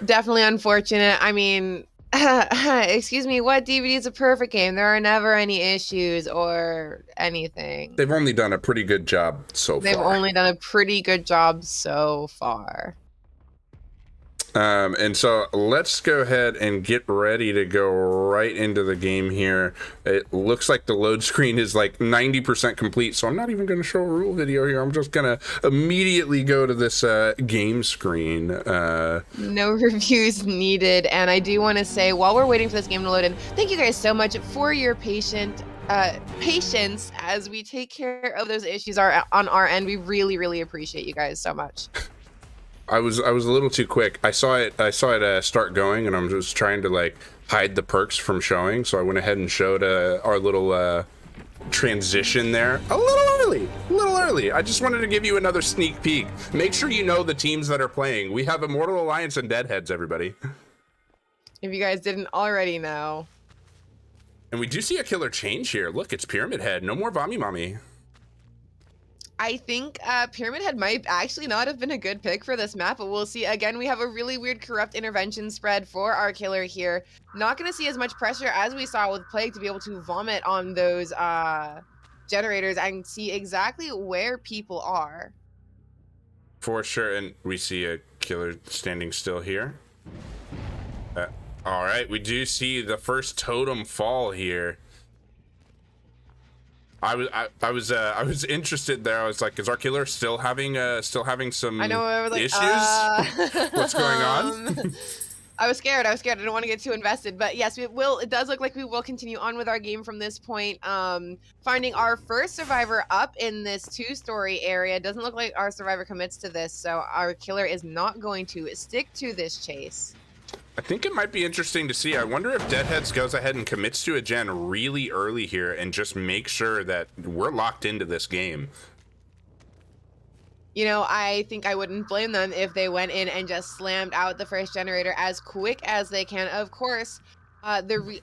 Definitely unfortunate. I mean, excuse me, what DVD is a perfect game? There are never any issues or anything. They've only done a pretty good job so far. They've only done a pretty good job so far. And so let's go ahead and get ready to go right into the game here. It looks like the load screen is like 90% complete, so I'm not even going to show a rule video here. I'm just going to immediately go to this game screen. No reviews needed. And I do want to say, while we're waiting for this game to load in, thank you guys so much for your patience as we take care of those issues on our end. We really, really appreciate you guys so much. I was a little too quick. I saw it start going, and I'm just trying to like hide the perks from showing. So I went ahead and showed our little transition there a little early. I just wanted to give you another sneak peek. Make sure you know the teams that are playing. We have Immortal Alliance and Deadheads, everybody. If you guys didn't already know. And we do see a killer change here. Look, it's Pyramid Head. No more Vami Mommy. I think Pyramid Head might actually not have been a good pick for this map, but we'll see. Again, we have a really weird corrupt intervention spread for our killer here. Not going to see as much pressure as we saw with Plague to be able to vomit on those generators and see exactly where people are. For sure, and we see a killer standing still here. All right, we do see the first totem fall here. I was interested there. I was like, is our killer still having some I know, I was like, issues? What's going on? I was scared. I didn't want to get too invested, but yes, it does look like we will continue on with our game from this point. Finding our first survivor up in this 2-story area. Doesn't look like our survivor commits to this, so our killer is not going to stick to this chase. I think it might be interesting to see. I wonder if Deadheads goes ahead and commits to a gen really early here and just make sure that we're locked into this game. You know, I think I wouldn't blame them if they went in and just slammed out the first generator as quick as they can. Of course,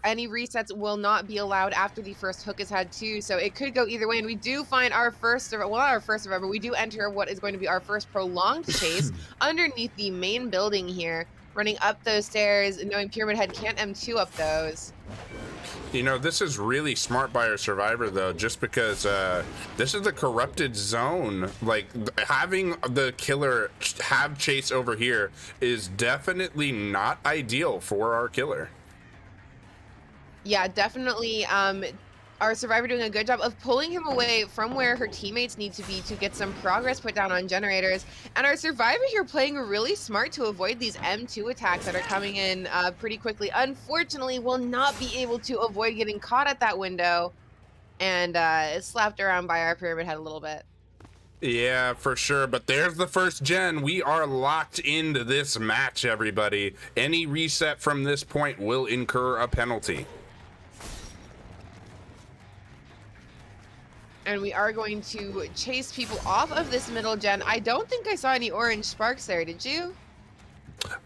any resets will not be allowed after the first hook is had too, so it could go either way. And we do find our first survivor, well, not our first survivor, we do enter what is going to be our first prolonged chase underneath the main building here. Running up those stairs, knowing Pyramid Head can't M2 up those. You know, this is really smart by our survivor, though, just because this is the corrupted zone. Like, having the killer have chase over here is definitely not ideal for our killer. Yeah, definitely. Our survivor doing a good job of pulling him away from where her teammates need to be to get some progress put down on generators. And our survivor here playing really smart to avoid these M2 attacks that are coming in pretty quickly. Unfortunately, will not be able to avoid getting caught at that window and slapped around by our Pyramid Head a little bit. Yeah, for sure. But there's the first gen. We are locked into this match, everybody. Any reset from this point will incur a penalty. And we are going to chase people off of this middle gen. I don't think I saw any orange sparks there, did you?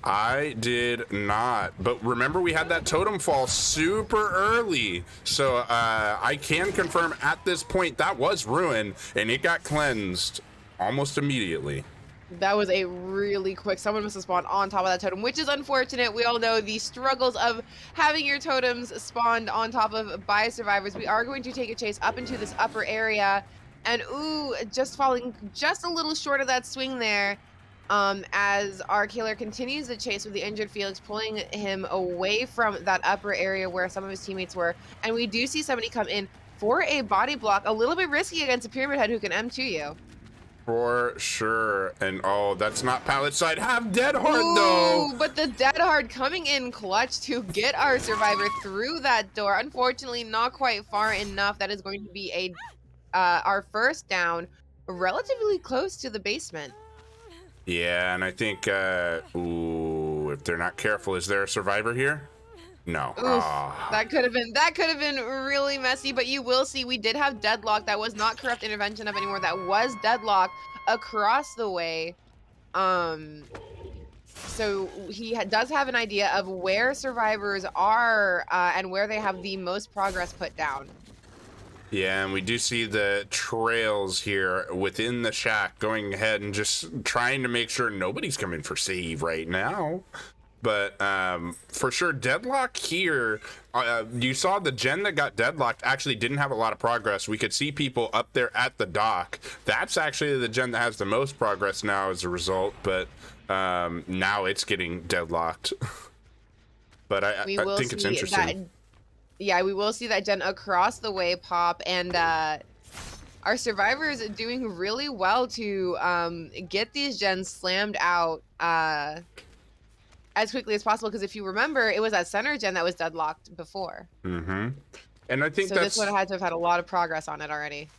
I did not. But remember, we had that totem fall super early. So I can confirm at this point that was ruin, and it got cleansed almost immediately. That was a really quick. Someone must have spawned on top of that totem, which is unfortunate. We all know the struggles of having your totems spawned on top of by survivors. We are going to take a chase up into this upper area. And ooh, just falling just a little short of that swing there. As our killer continues the chase with the injured Felix, pulling him away from that upper area where some of his teammates were. And we do see somebody come in for a body block, a little bit risky against a Pyramid Head who can M2 you. For sure. And oh, that's not pallet side. Have Dead Hard though. But the Dead Hard coming in clutch to get our survivor through that door. Unfortunately, not quite far enough. That is going to be a our first down, relatively close to the basement. Yeah, and I think ooh, if they're not careful, is there a survivor here? No. That could have been really messy, but you will see we did have deadlock. That was not corrupt intervention of anymore. That was deadlock across the way. So he does have an idea of where survivors are and where they have the most progress put down. Yeah, and we do see the trails here within the shack going ahead and just trying to make sure nobody's coming for save right now. But for sure, deadlock here, you saw the gen that got deadlocked actually didn't have a lot of progress. We could see people up there at the dock. That's actually the gen that has the most progress now as a result, but now it's getting deadlocked. But I think it's interesting. Yeah, we will see that gen across the way pop, and our survivors are doing really well to get these gens slammed out as quickly as possible, because if you remember, it was that center gen that was deadlocked before. Mm-hmm. And I think so this one had to have had a lot of progress on it already.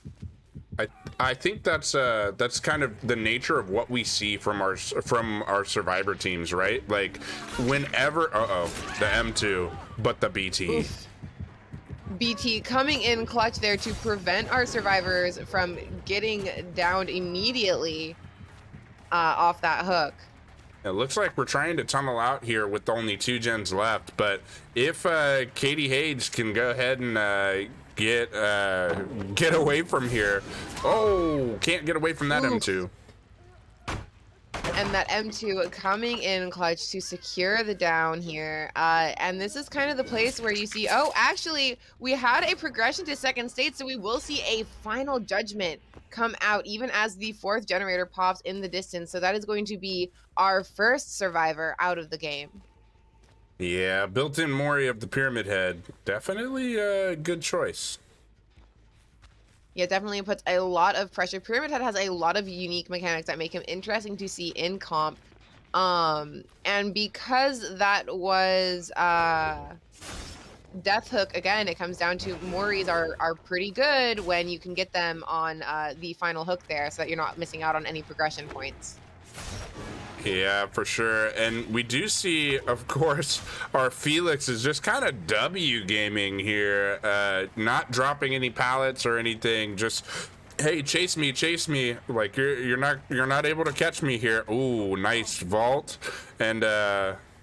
I think that's kind of the nature of what we see from our survivor teams, right? Like whenever the M2, but the BT. Oof. BT coming in clutch there to prevent our survivors from getting downed immediately off that hook. It looks like we're trying to tunnel out here with only 2 gens left, but if Katie Hayes can go ahead and get away from here. Oh, can't get away from that M2. And that M2 coming in clutch to secure the down here. And this is kind of the place where you see, oh, actually, we had a progression to second state, so we will see a final judgment come out even as the 4th generator pops in the distance. So that is going to be our first survivor out of the game. Yeah, built-in Mori of the Pyramid Head. Definitely a good choice. Yeah, definitely puts a lot of pressure. Pyramid Head has a lot of unique mechanics that make him interesting to see in comp. And because that was Death Hook, again, it comes down to Moris are pretty good when you can get them on the final hook there so that you're not missing out on any progression points. Yeah, for sure. And we do see, of course, our Felix is just kind of W gaming here, not dropping any pallets or anything. Just, hey, chase me. Like you're not able to catch me here. Ooh, nice vault. And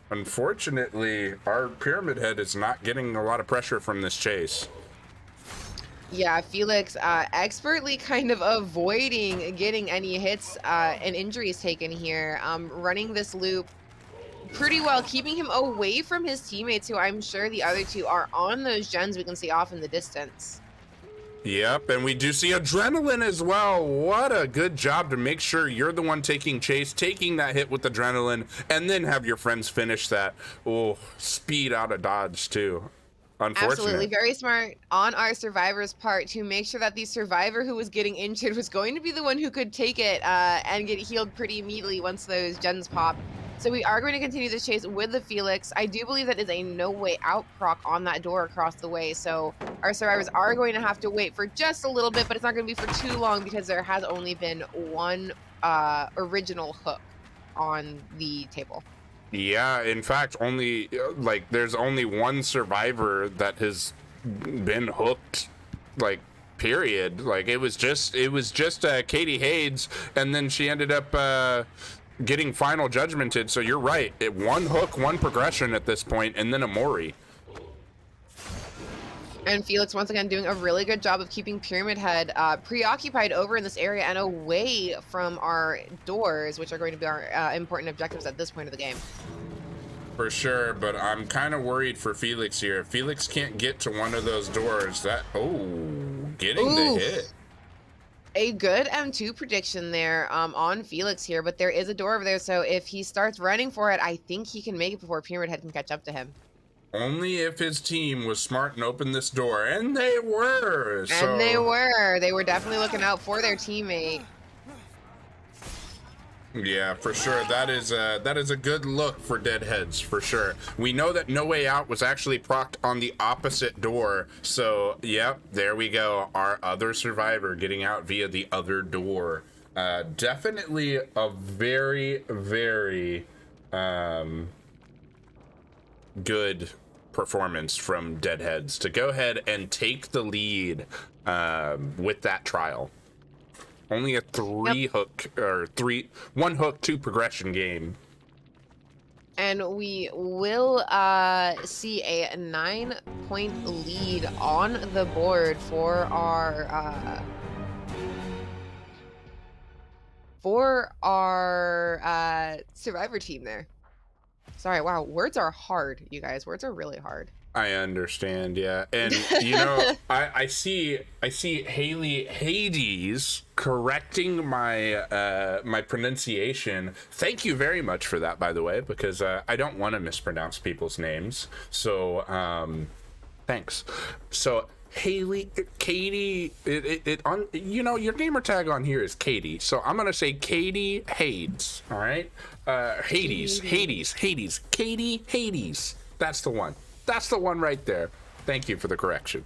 unfortunately, our Pyramid Head is not getting a lot of pressure from this chase. Yeah, Felix expertly kind of avoiding getting any hits and injuries taken here, running this loop pretty well, keeping him away from his teammates, who I'm sure the other 2 are on those gens we can see off in the distance. Yep, and we do see adrenaline as well. What a good job to make sure you're the one taking chase, taking that hit with adrenaline, and then have your friends finish that. Oh, speed out of dodge too. Absolutely, very smart on our survivor's part to make sure that the survivor who was getting injured was going to be the one who could take it and get healed pretty immediately once those gens pop. So we are going to continue this chase with the Felix. I do believe that is a no way out proc on that door across the way. So our survivors are going to have to wait for just a little bit, but it's not going to be for too long because there has only been one original hook on the table. Yeah, in fact, only there's only one survivor that has been hooked, period. It was just Katie Hayes, and then she ended up getting final judgmented. So you're right. One hook, one progression at this point, and then a Mori. And Felix once again doing a really good job of keeping Pyramid Head preoccupied over in this area and away from our doors, which are going to be our important objectives at this point of the game. For sure, but I'm kind of worried for Felix here. If Felix can't get to one of those doors, getting the hit. A good M2 prediction there on Felix here, but there is a door over there, so if he starts running for it, I think he can make it before Pyramid Head can catch up to him. Only if his team was smart and opened this door, and they were. And they were definitely looking out for their teammate. Yeah, for sure. That is a good look for Deadheads, for sure. We know that No Way Out was actually procced on the opposite door. So, yep, there we go. Our other survivor getting out via the other door. Definitely a very, very good performance from Deadheads to go ahead and take the lead with that trial. Only a one hook, two progression game. And we will see a 9-point lead on the board for our survivor team there. Sorry, wow, words are hard, you guys. Words are really hard. I understand, yeah. And you know, I see Haley Hades correcting my my pronunciation. Thank you very much for that, by the way, because I don't want to mispronounce people's names. So thanks. So Haley, Katie, it on, you know, your gamer tag on here is Katie, so I'm gonna say Katie Hades. All right, Hades, Katie Hades. That's the one. That's the one right there. Thank you for the correction.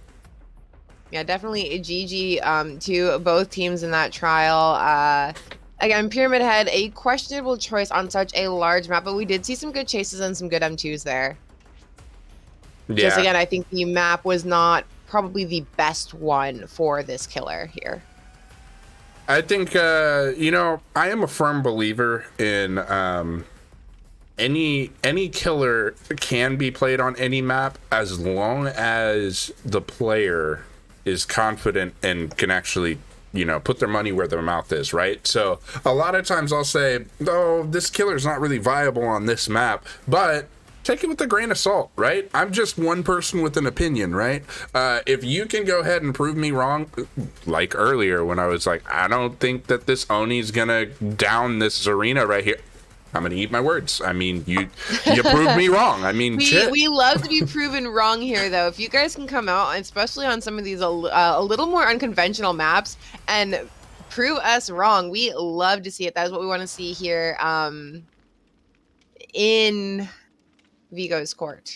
Yeah, definitely a GG to both teams in that trial. Again, Pyramid Head, a questionable choice on such a large map, but we did see some good chases and some good M2s there. Yeah. Just again, I think the map was not probably the best one for this killer here. I think, you know, I am a firm believer in any killer can be played on any map as long as the player is confident and can actually, you know, put their money where their mouth is, right? So a lot of times I'll say, oh, this killer's not really viable on this map, but take it with a grain of salt, right? I'm just one person with an opinion, right? If you can go ahead and prove me wrong, like earlier when I was like, I don't think that this Oni's gonna down this Zarina right here. I'm gonna eat my words. I mean, you proved me wrong. I mean, we love to be proven wrong here, though. If you guys can come out, especially on some of these a little more unconventional maps, and prove us wrong, we love to see it. That is what we want to see here in Vigo's court.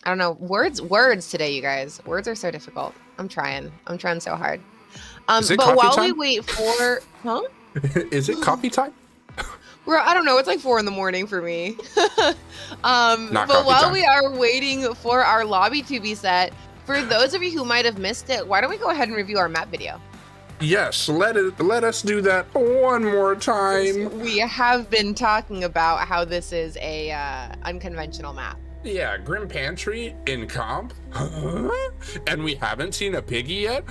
I don't know, words today, you guys. Words are so difficult. I'm trying so hard. But while we wait for, Is it coffee time? I don't know. It's like 4 in the morning for me. But while we are waiting for our lobby to be set, for those of you who might have missed it, why don't we go ahead and review our map video? Yes, let us do that one more time. We have been talking about how this is a unconventional map. Yeah, Grim Pantry in comp, and we haven't seen a piggy yet.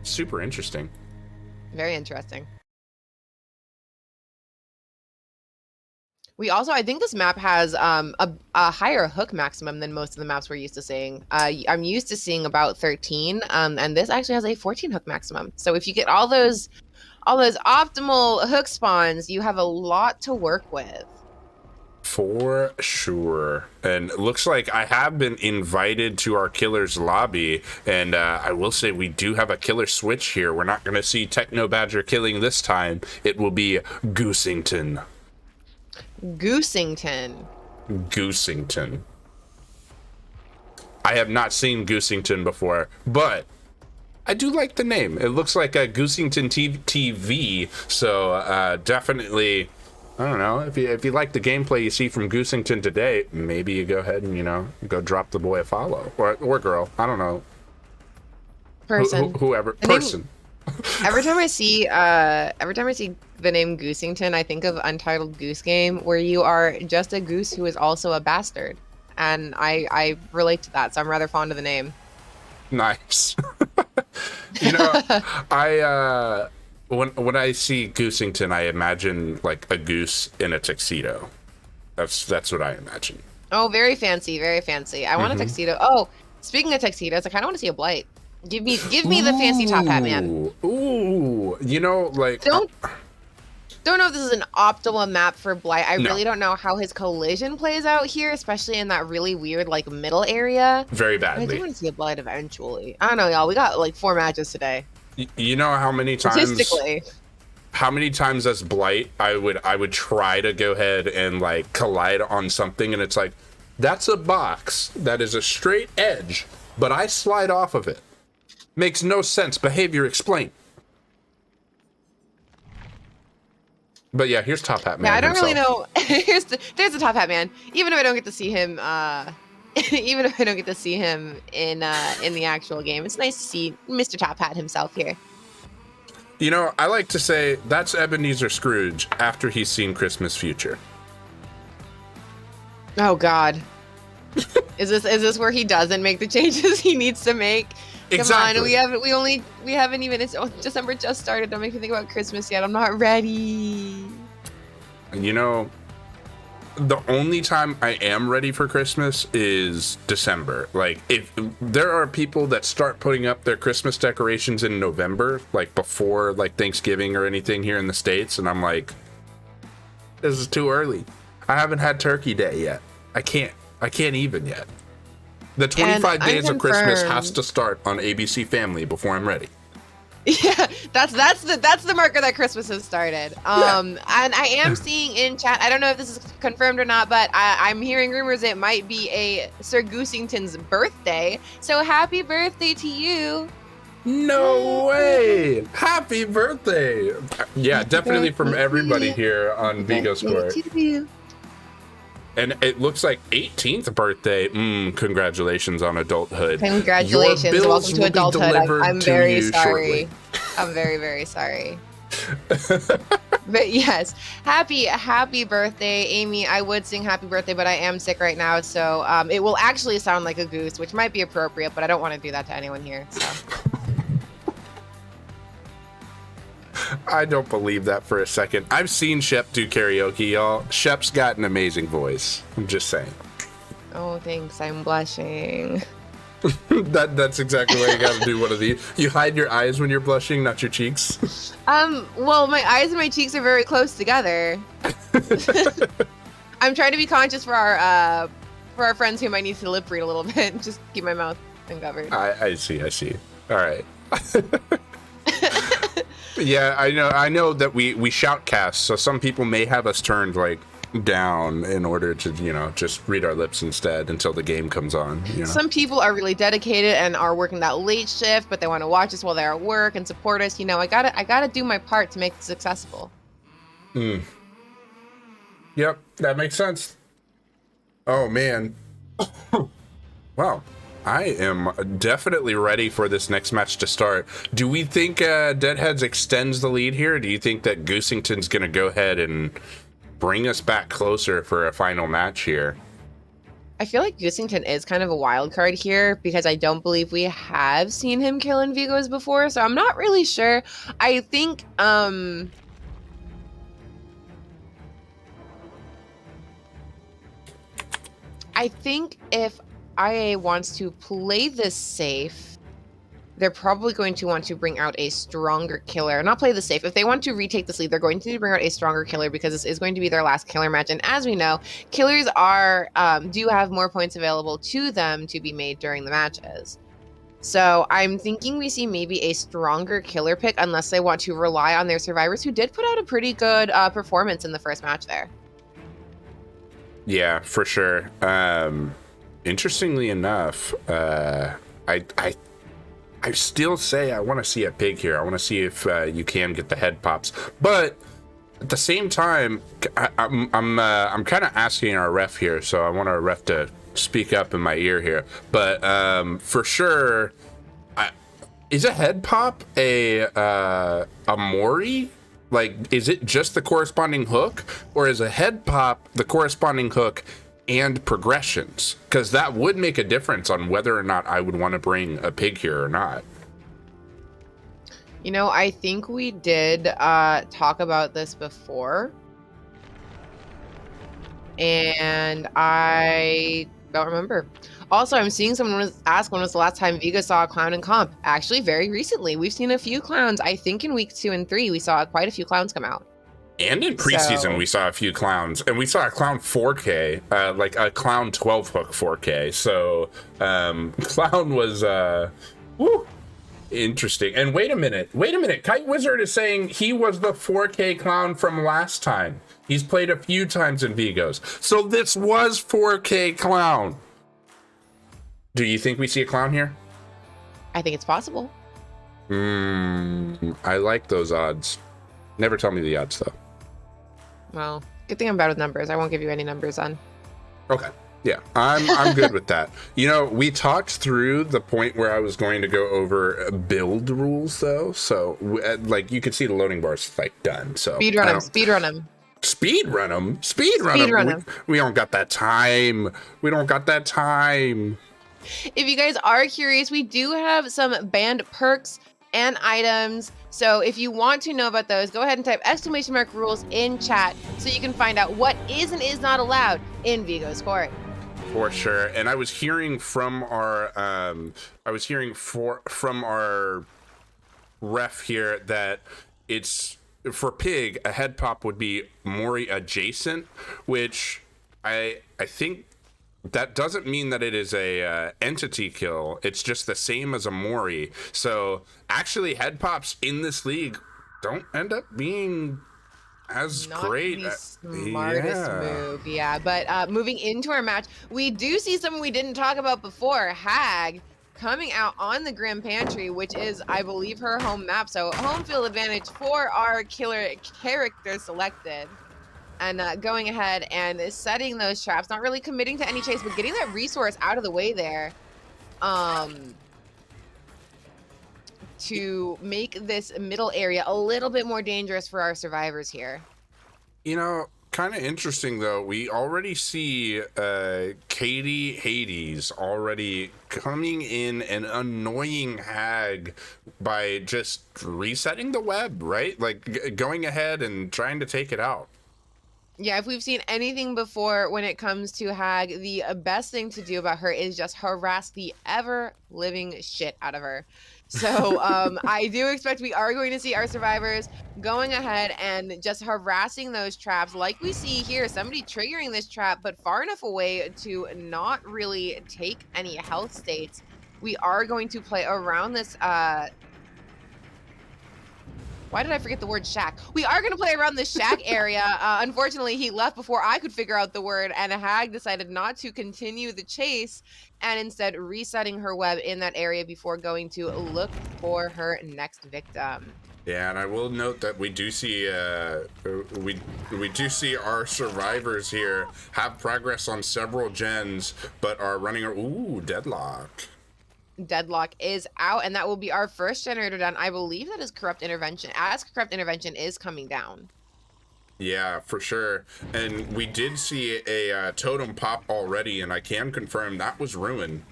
Super interesting. Very interesting. We also, I think this map has a higher hook maximum than most of the maps we're used to seeing. I'm used to seeing about 13, and this actually has a 14 hook maximum. So if you get all those optimal hook spawns, you have a lot to work with. For sure. And it looks like I have been invited to our killer's lobby, and I will say we do have a killer switch here. We're not going to see Techno Badger killing this time. It will be Goosington. Goosington. I have not seen Goosington before, but I do like the name. It looks like a Goosington TV, so definitely, I don't know, if you like the gameplay you see from Goosington today, maybe you go ahead and, you know, go drop the boy a follow, or girl, I don't know. Person. Whoever. Person. Every time I see the name Goosington, I think of Untitled Goose Game, where you are just a goose who is also a bastard. And I relate to that, so I'm rather fond of the name. Nice. You know, I when I see Goosington, I imagine like a goose in a tuxedo. That's what I imagine. Oh, very fancy, very fancy. I want a tuxedo. Oh, speaking of tuxedos, I kind of want to see a blight. Give me the fancy top hat, man. Ooh, you know, like Don't know if this is an optimal map for blight. I No. really don't know how his collision plays out here, especially in that really weird like middle area. very But I do badly. want to see a blight eventually. I don't know, y'all. We got like 4 matches today. You know how many times? Statistically. How many times as blight I would try to go ahead and like collide on something, and it's like that's a box that is a straight edge, but I slide off of it. Makes no sense. Behavior explain. But yeah, here's Top Hat Man. Yeah, I don't really himself. know. There's the top hat man. Even if I don't get to see him, even if I don't get to see him in the actual game, it's nice to see Mr. Top Hat himself here. You know, I like to say that's Ebenezer Scrooge after he's seen Christmas Future. Oh God, is this where he doesn't make the changes he needs to make? Exactly. Come on, we haven't even. December just started. Don't make me think about Christmas yet. I'm not ready. You know, the only time I am ready for Christmas is December. Like, if there are people that start putting up their Christmas decorations in November, like before like Thanksgiving or anything here in the States, and I'm like, this is too early. I haven't had Turkey Day yet. I can't even yet. The 25 days of Christmas has to start on ABC Family before I'm ready. Yeah, that's the marker that Christmas has started. And I am seeing in chat, I don't know if this is confirmed or not, but I'm hearing rumors it might be a Sir Goosington's birthday. So happy birthday to you. No way! Happy birthday! Yeah, definitely from everybody here on Vigo's Court. And it looks like 18th birthday. Congratulations on adulthood. Congratulations. Your bills Welcome to will be adulthood. delivered I'm to very you sorry. shortly. I'm very, very sorry. But yes, happy birthday, Amy. I would sing happy birthday, but I am sick right now, so it will actually sound like a goose, which might be appropriate, but I don't want to do that to anyone here. So. I don't believe that for a second. I've seen Shep do karaoke, y'all. Shep's got an amazing voice. I'm just saying. Oh, thanks. I'm blushing. That's exactly why you gotta do one of these. You hide your eyes when you're blushing, not your cheeks. Well, my eyes and my cheeks are very close together. I'm trying to be conscious for our friends who might need to lip read a little bit. Just keep my mouth uncovered. I see. All right. Yeah, I know that we shoutcast, so some people may have us turned like down in order to, just read our lips instead until the game comes on. Some people are really dedicated and are working that late shift, but they want to watch us while they're at work and support us. I gotta do my part to make this accessible. Yep, that makes sense. Oh man. Wow. I am definitely ready for this next match to start. Do we think Deadheads extends the lead here? Do you think that Goosington's going to go ahead and bring us back closer for a final match here? I feel like Goosington is kind of a wild card here because I don't believe we have seen him kill Invigos before, so I'm not really sure. I think if IA wants to play this safe, they're probably going to want to bring out a stronger killer. Not play this safe. If they want to retake this lead, they're going to need to bring out a stronger killer because this is going to be their last killer match. And as we know, killers do have more points available to them to be made during the matches. So I'm thinking we see maybe a stronger killer pick unless they want to rely on their survivors who did put out a pretty good performance in the first match there. Yeah, for sure. Interestingly enough, I still say I want to see a pig here. I want to see if you can get the head pops, but at the same time, I'm kind of asking our ref here, so I want our ref to speak up in my ear here. But for sure, Is a head pop a Mori? Like, is it just the corresponding hook, or is a head pop the corresponding hook and progressions? Because that would make a difference on whether or not I would want to bring a pig here or not. You know, I think we did talk about this before, and I don't remember. Also, I'm seeing someone ask when was the last time Vigo saw a clown in comp. Actually, very recently. We've seen a few clowns. I think in week 2 and 3, we saw quite a few clowns come out. And in preseason, we saw a few clowns, and we saw a clown 4K, like a clown 12 hook 4K. So, clown was, woo, interesting. And wait a minute. Kite Wizard is saying he was the 4K clown from last time. He's played a few times in Vigos. So this was 4K clown. Do you think we see a clown here? I think it's possible. I like those odds. Never tell me the odds, though. Well, good thing I'm bad with numbers. I won't give you any numbers on. Okay. Yeah, I'm good with that. You know, we talked through the point where I was going to go over build rules, though. So, like, you could see the loading bars like done. So speed run them. Speed run them. We don't got that time. If you guys are curious, we do have some banned perks and items. So if you want to know about those, go ahead and type !rules in chat so you can find out what is and is not allowed in Vigo's court. For sure. And I was hearing from our from our ref here that it's for pig, a head pop would be Mori adjacent, which I think that doesn't mean that it is a entity kill. It's just the same as a Mori. So actually head pops in this league don't end up being as not great. The smartest move, yeah. But moving into our match, we do see something we didn't talk about before. Hag coming out on the Grim Pantry, which is, I believe, her home map. So home field advantage for our killer character selected. And going ahead and setting those traps, not really committing to any chase, but getting that resource out of the way there to make this middle area a little bit more dangerous for our survivors here. You know, kind of interesting, though. We already see Katie Hades already coming in and annoying Hag by just resetting the web, right? Like going ahead and trying to take it out. Yeah, if we've seen anything before when it comes to Hag, the best thing to do about her is just harass the ever-living shit out of her. So I do expect we are going to see our survivors going ahead and just harassing those traps like we see here. Somebody triggering this trap, but far enough away to not really take any health states. We are going to play around this... Why did I forget the word shack? We are going to play around the shack area. Unfortunately, he left before I could figure out the word, and Hag decided not to continue the chase and instead resetting her web in that area before going to look for her next victim. Yeah, and I will note that we do see we do see our survivors here have progress on several gens, but are running. Ooh, deadlock. Deadlock is out, and that will be our first generator down. I believe that is Corrupt Intervention, as Corrupt Intervention is coming down. Yeah, for sure. And we did see a totem pop already, and I can confirm that was Ruin.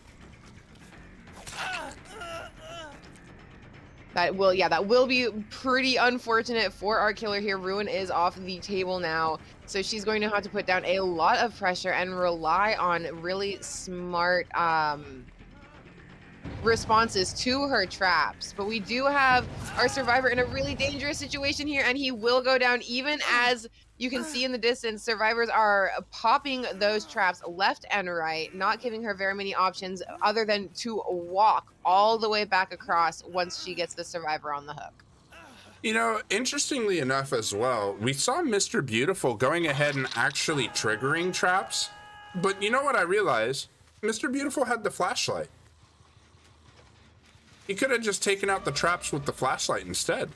That will be pretty unfortunate for our killer here. Ruin is off the table now, so she's going to have to put down a lot of pressure and rely on really smart responses to her traps. But we do have our survivor in a really dangerous situation here, and he will go down. Even as you can see in the distance, survivors are popping those traps left and right, not giving her very many options other than to walk all the way back across once she gets the survivor on the hook. You know, interestingly enough as well, we saw Mr. Beautiful going ahead and actually triggering traps, but you know what I realized? Mr. Beautiful had the flashlight. He could have just taken out the traps with the flashlight instead.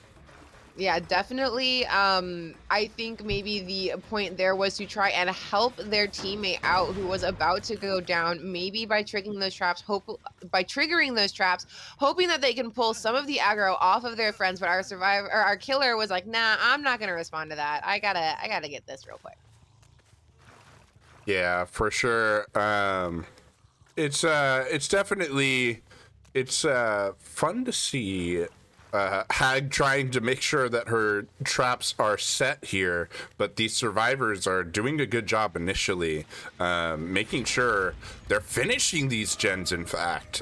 Yeah, definitely. I think maybe the point there was to try and help their teammate out who was about to go down, maybe by triggering those traps, hoping that they can pull some of the aggro off of their friends. But our survivor or our killer was like, nah, I'm not gonna respond to that. I gotta get this real quick. Yeah, for sure. It's definitely fun to see Hag trying to make sure that her traps are set here, but these survivors are doing a good job initially, making sure they're finishing these gens. In fact,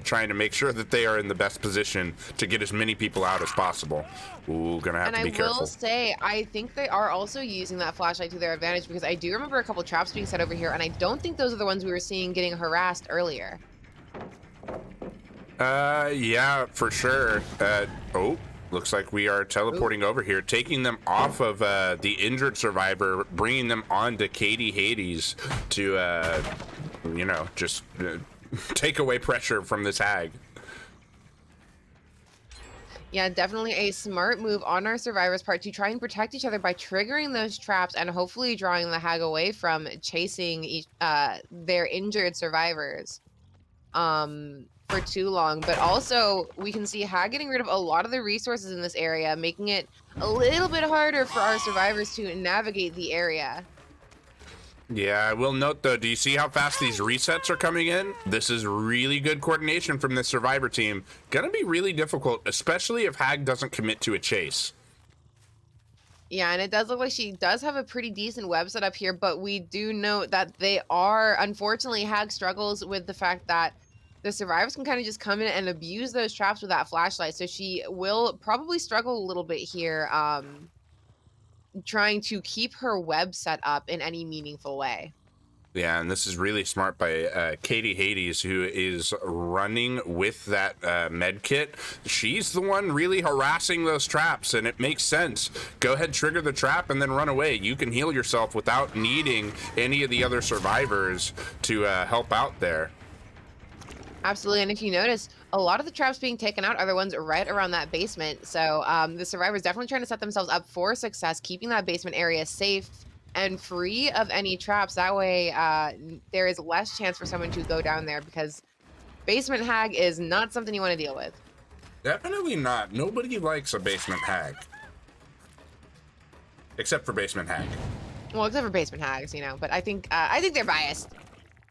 trying to make sure that they are in the best position to get as many people out as possible. Ooh, gonna have And to I be careful. will say, I think they are also using that flashlight to their advantage because I do remember a couple traps being set over here, and I don't think those are the ones we were seeing getting harassed earlier. Yeah, for sure. Oh, looks like we are teleporting over here, taking them off of the injured survivor, bringing them on to Katie Hades to, just take away pressure from this hag. Yeah, definitely a smart move on our survivors' part to try and protect each other by triggering those traps and hopefully drawing the hag away from chasing their injured survivors for too long. But also, we can see hag getting rid of a lot of the resources in this area, making it a little bit harder for our survivors to navigate the area. Yeah, I will note though, do you see how fast these resets are coming in? This is really good coordination from the survivor team. Gonna be really difficult, especially if hag doesn't commit to a chase. Yeah, and it does look like she does have a pretty decent web set up here, but we do note that they are, unfortunately, hag struggles with the fact that the survivors can kind of just come in and abuse those traps with that flashlight. So she will probably struggle a little bit here, trying to keep her web set up in any meaningful way. Yeah, and this is really smart by Katie Hades, who is running with that med kit. She's the one really harassing those traps, and it makes sense. Go ahead, trigger the trap, and then run away. You can heal yourself without needing any of the other survivors to help out there. Absolutely, and if you notice, a lot of the traps being taken out are the ones right around that basement. So the survivors definitely trying to set themselves up for success, keeping that basement area safe and free of any traps. That way, there is less chance for someone to go down there because basement hag is not something you want to deal with. Definitely not. Nobody likes a basement hag. Except for basement hag. Well, except for basement hags, but I think they're biased.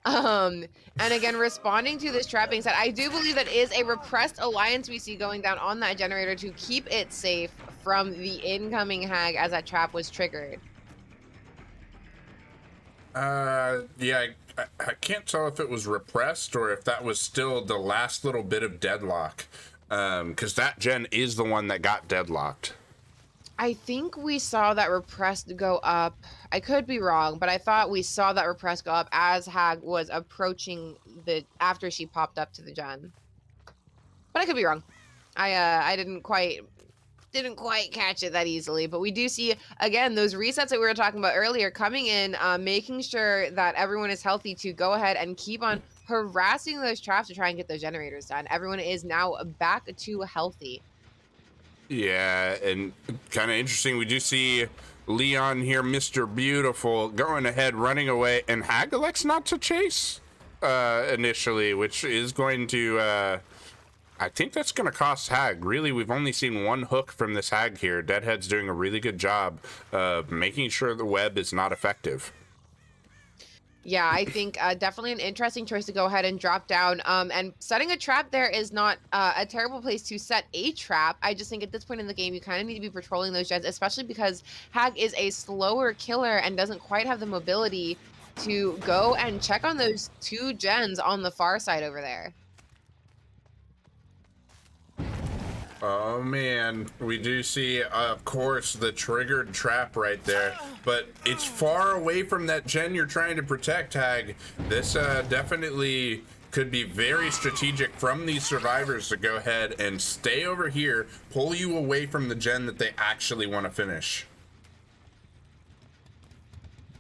And again, responding to this trap being said, I do believe that is a repressed alliance we see going down on that generator to keep it safe from the incoming hag as that trap was triggered. Yeah, I can't tell if it was repressed or if that was still the last little bit of deadlock. Because that gen is the one that got deadlocked. I think we saw that repressed go up. I could be wrong, but I thought we saw that repressed go up as hag was approaching after she popped up to the gen. But I could be wrong. I didn't quite catch it that easily, but we do see again those resets that we were talking about earlier coming in, making sure that everyone is healthy to go ahead and keep on harassing those traps to try and get those generators done. Everyone is now back to healthy. Yeah, and kind of interesting, we do see Leon here, Mr. Beautiful, going ahead, running away, and hag elects not to chase initially, which is going to I think that's going to cost hag. Really, we've only seen one hook from this hag here. Deadhead's doing a really good job of making sure the web is not effective. Yeah, I think definitely an interesting choice to go ahead and drop down. And setting a trap there is not a terrible place to set a trap. I just think at this point in the game, you kind of need to be patrolling those gens, especially because hag is a slower killer and doesn't quite have the mobility to go and check on those two gens on the far side over there. Oh man, we do see, of course, the triggered trap right there, but it's far away from that gen you're trying to protect, hag. This definitely could be very strategic from these survivors to go ahead and stay over here, pull you away from the gen that they actually want to finish.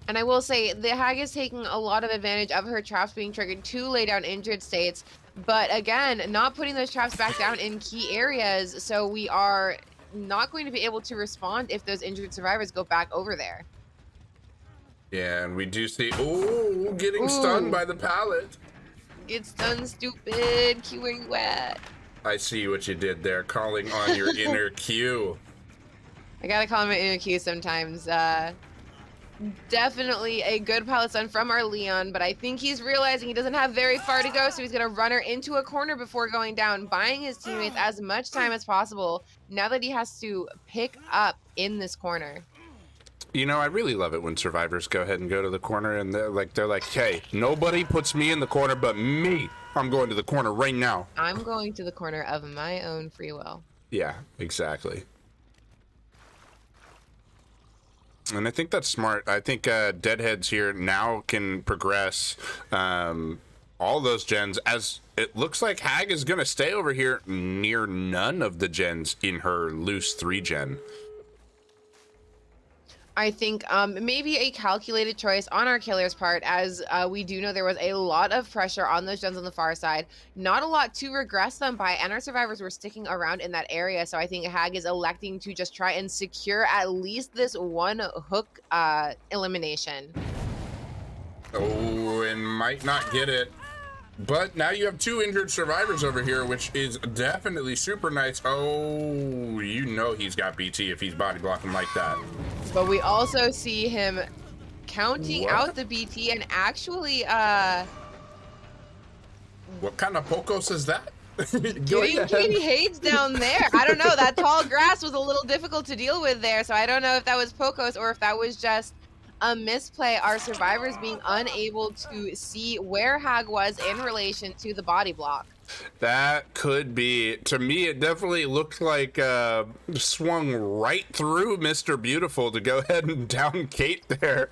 And I will say, the hag is taking a lot of advantage of her traps being triggered to lay down injured states. But again, not putting those traps back down in key areas. So we are not going to be able to respond if those injured survivors go back over there. Yeah, and we do see, oh, getting stunned by the pallet. Get stunned, stupid. Queuing wet. I see what you did there, calling on your inner Q. I gotta call him an inner Q sometimes. Definitely a good pallet stun from our Leon, but I think he's realizing he doesn't have very far to go, so he's gonna run her into a corner before going down, buying his teammates as much time as possible now that he has to pick up in this corner. You know, I really love it when survivors go ahead and go to the corner and they're like, hey, nobody puts me in the corner but me. I'm going to the corner right now. I'm going to the corner of my own free will. Yeah, exactly. And I think that's smart. I think Deadheads here now can progress all those gens, as it looks like Hag is going to stay over here near none of the gens in her loose 3 gen. I think maybe a calculated choice on our killer's part, as we do know there was a lot of pressure on those gens on the far side. Not a lot to regress them by, and our survivors were sticking around in that area. So I think Hag is electing to just try and secure at least this one hook elimination. Oh, and might not get it. But now you have 2 injured survivors over here, which is definitely super nice. Oh, you know he's got BT if he's body blocking like that. But we also see him counting out the BT and actually what kind of Pocos is that? getting Katie Hades down there. I don't know. That tall grass was a little difficult to deal with there, so I don't know if that was Pocos or if that was just a misplay. Our survivors being unable to see where Hag was in relation to the body block. That could be. To me, it definitely looked like swung right through Mr. Beautiful to go ahead and down Kate there.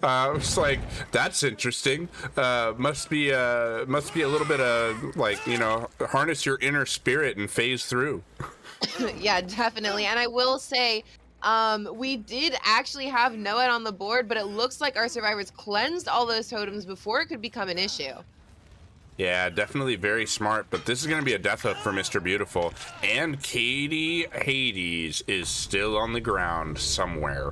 I was like, that's interesting. Must be a little bit of, like, you know, harness your inner spirit and phase through. Yeah, definitely. And I will say, we did actually have Noed on the board, but it looks like our survivors cleansed all those totems before it could become an issue. Yeah, definitely very smart, but this is going to be a death hook for Mr. Beautiful. And Katie Hades is still on the ground somewhere.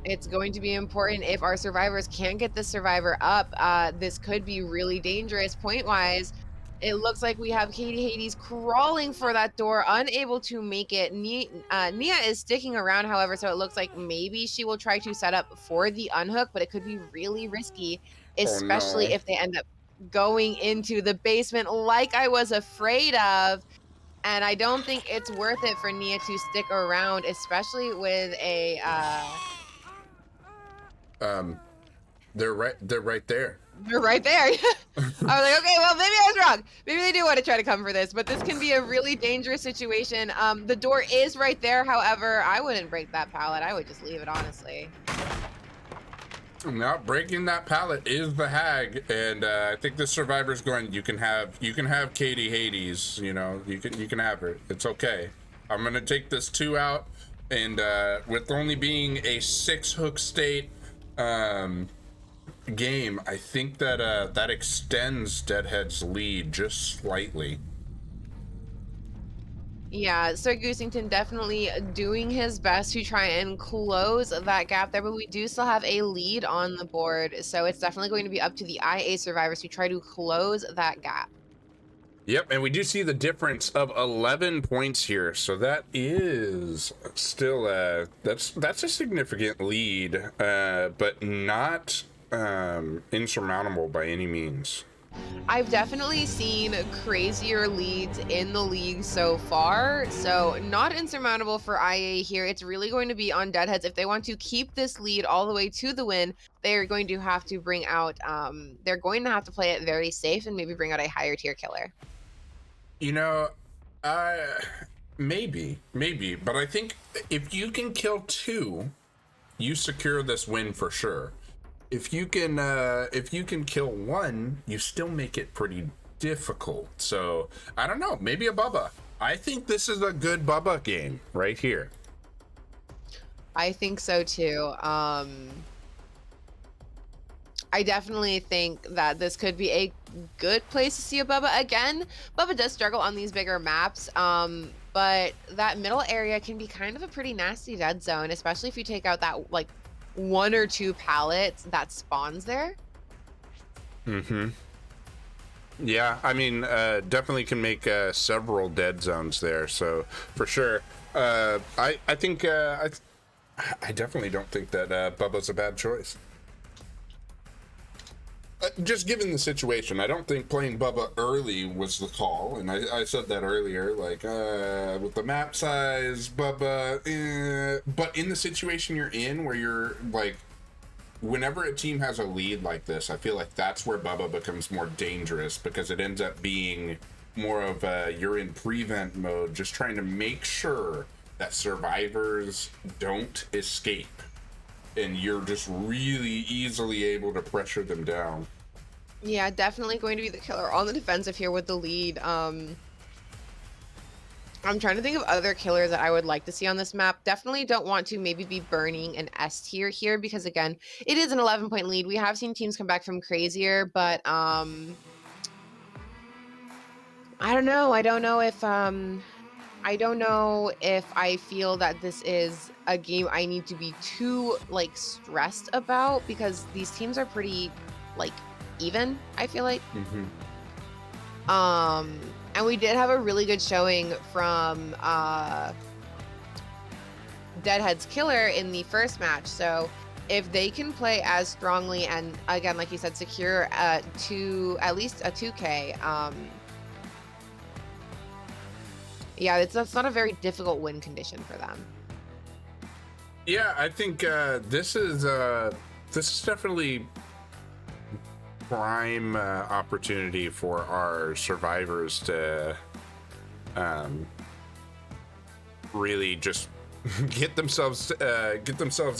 It's going to be important if our survivors can't get the survivor up. This could be really dangerous point-wise. It looks like we have Katie Hades crawling for that door, unable to make it. Nia is sticking around, however, so it looks like maybe she will try to set up for the unhook, but it could be really risky, especially if they end up going into the basement like I was afraid of. And I don't think it's worth it for Nia to stick around, especially with a they're right there. They're right there. I was like, okay, well, maybe I was wrong. Maybe they do want to try to come for this, but this can be a really dangerous situation. The door is right there. However, I wouldn't break that pallet. I would just leave it, honestly. Now breaking that pallet is the Hag, and I think the survivor's going. You can have Katie Hades. You know, you can have her. It's okay. I'm gonna take this 2 out, and with only being a 6 hook state game, I think that that extends Deadhead's lead just slightly. Yeah, Sir Goosington definitely doing his best to try and close that gap there, but we do still have a lead on the board, so it's definitely going to be up to the IA survivors to try to close that gap. Yep, and we do see the difference of 11 points here, so that is still that's a significant lead, but not insurmountable by any means. I've definitely seen crazier leads in the league so far, so not insurmountable for IA here. It's really going to be on Deadheads. If they want to keep this lead all the way to the win, they're going to have to bring out, they're going to have to play it very safe and maybe bring out a higher tier killer. You know, maybe, but I think if you can kill 2, you secure this win for sure. If you can kill 1, you still make it pretty difficult. So I don't know, maybe a Bubba. I think this is a good Bubba game right here. I think so too. I definitely think that this could be a good place to see a Bubba again. Bubba does struggle on these bigger maps. but that middle area can be kind of a pretty nasty dead zone, especially if you take out that like 1 or 2 pallets that spawns there. Mm-hmm. Yeah, I mean, definitely can make several dead zones there. So for sure, I think I definitely don't think that Bubba's a bad choice. Just given the situation, I don't think playing Bubba early was the call, and I said that earlier, like, with the map size, Bubba, but in the situation you're in, where you're, like, whenever a team has a lead like this, I feel like that's where Bubba becomes more dangerous, because it ends up being more of a, you're in prevent mode, just trying to make sure that survivors don't escape. And you're just really easily able to pressure them down. Yeah, definitely going to be the killer on the defensive here with the lead. I'm trying to think of other killers that I would like to see on this map. Definitely don't want to maybe be burning an S tier here because, again, it is an 11-point lead. We have seen teams come back from crazier, but I don't know. I don't know if I feel that this is a game I need to be too, like, stressed about, because these teams are pretty, like, even, I feel like. And we did have a really good showing from Deadhead's killer in the first match. So if they can play as strongly and, again, like you said, secure at least a 2K, yeah, that's not a very difficult win condition for them. Yeah, I think this is definitely prime opportunity for our survivors to really just get themselves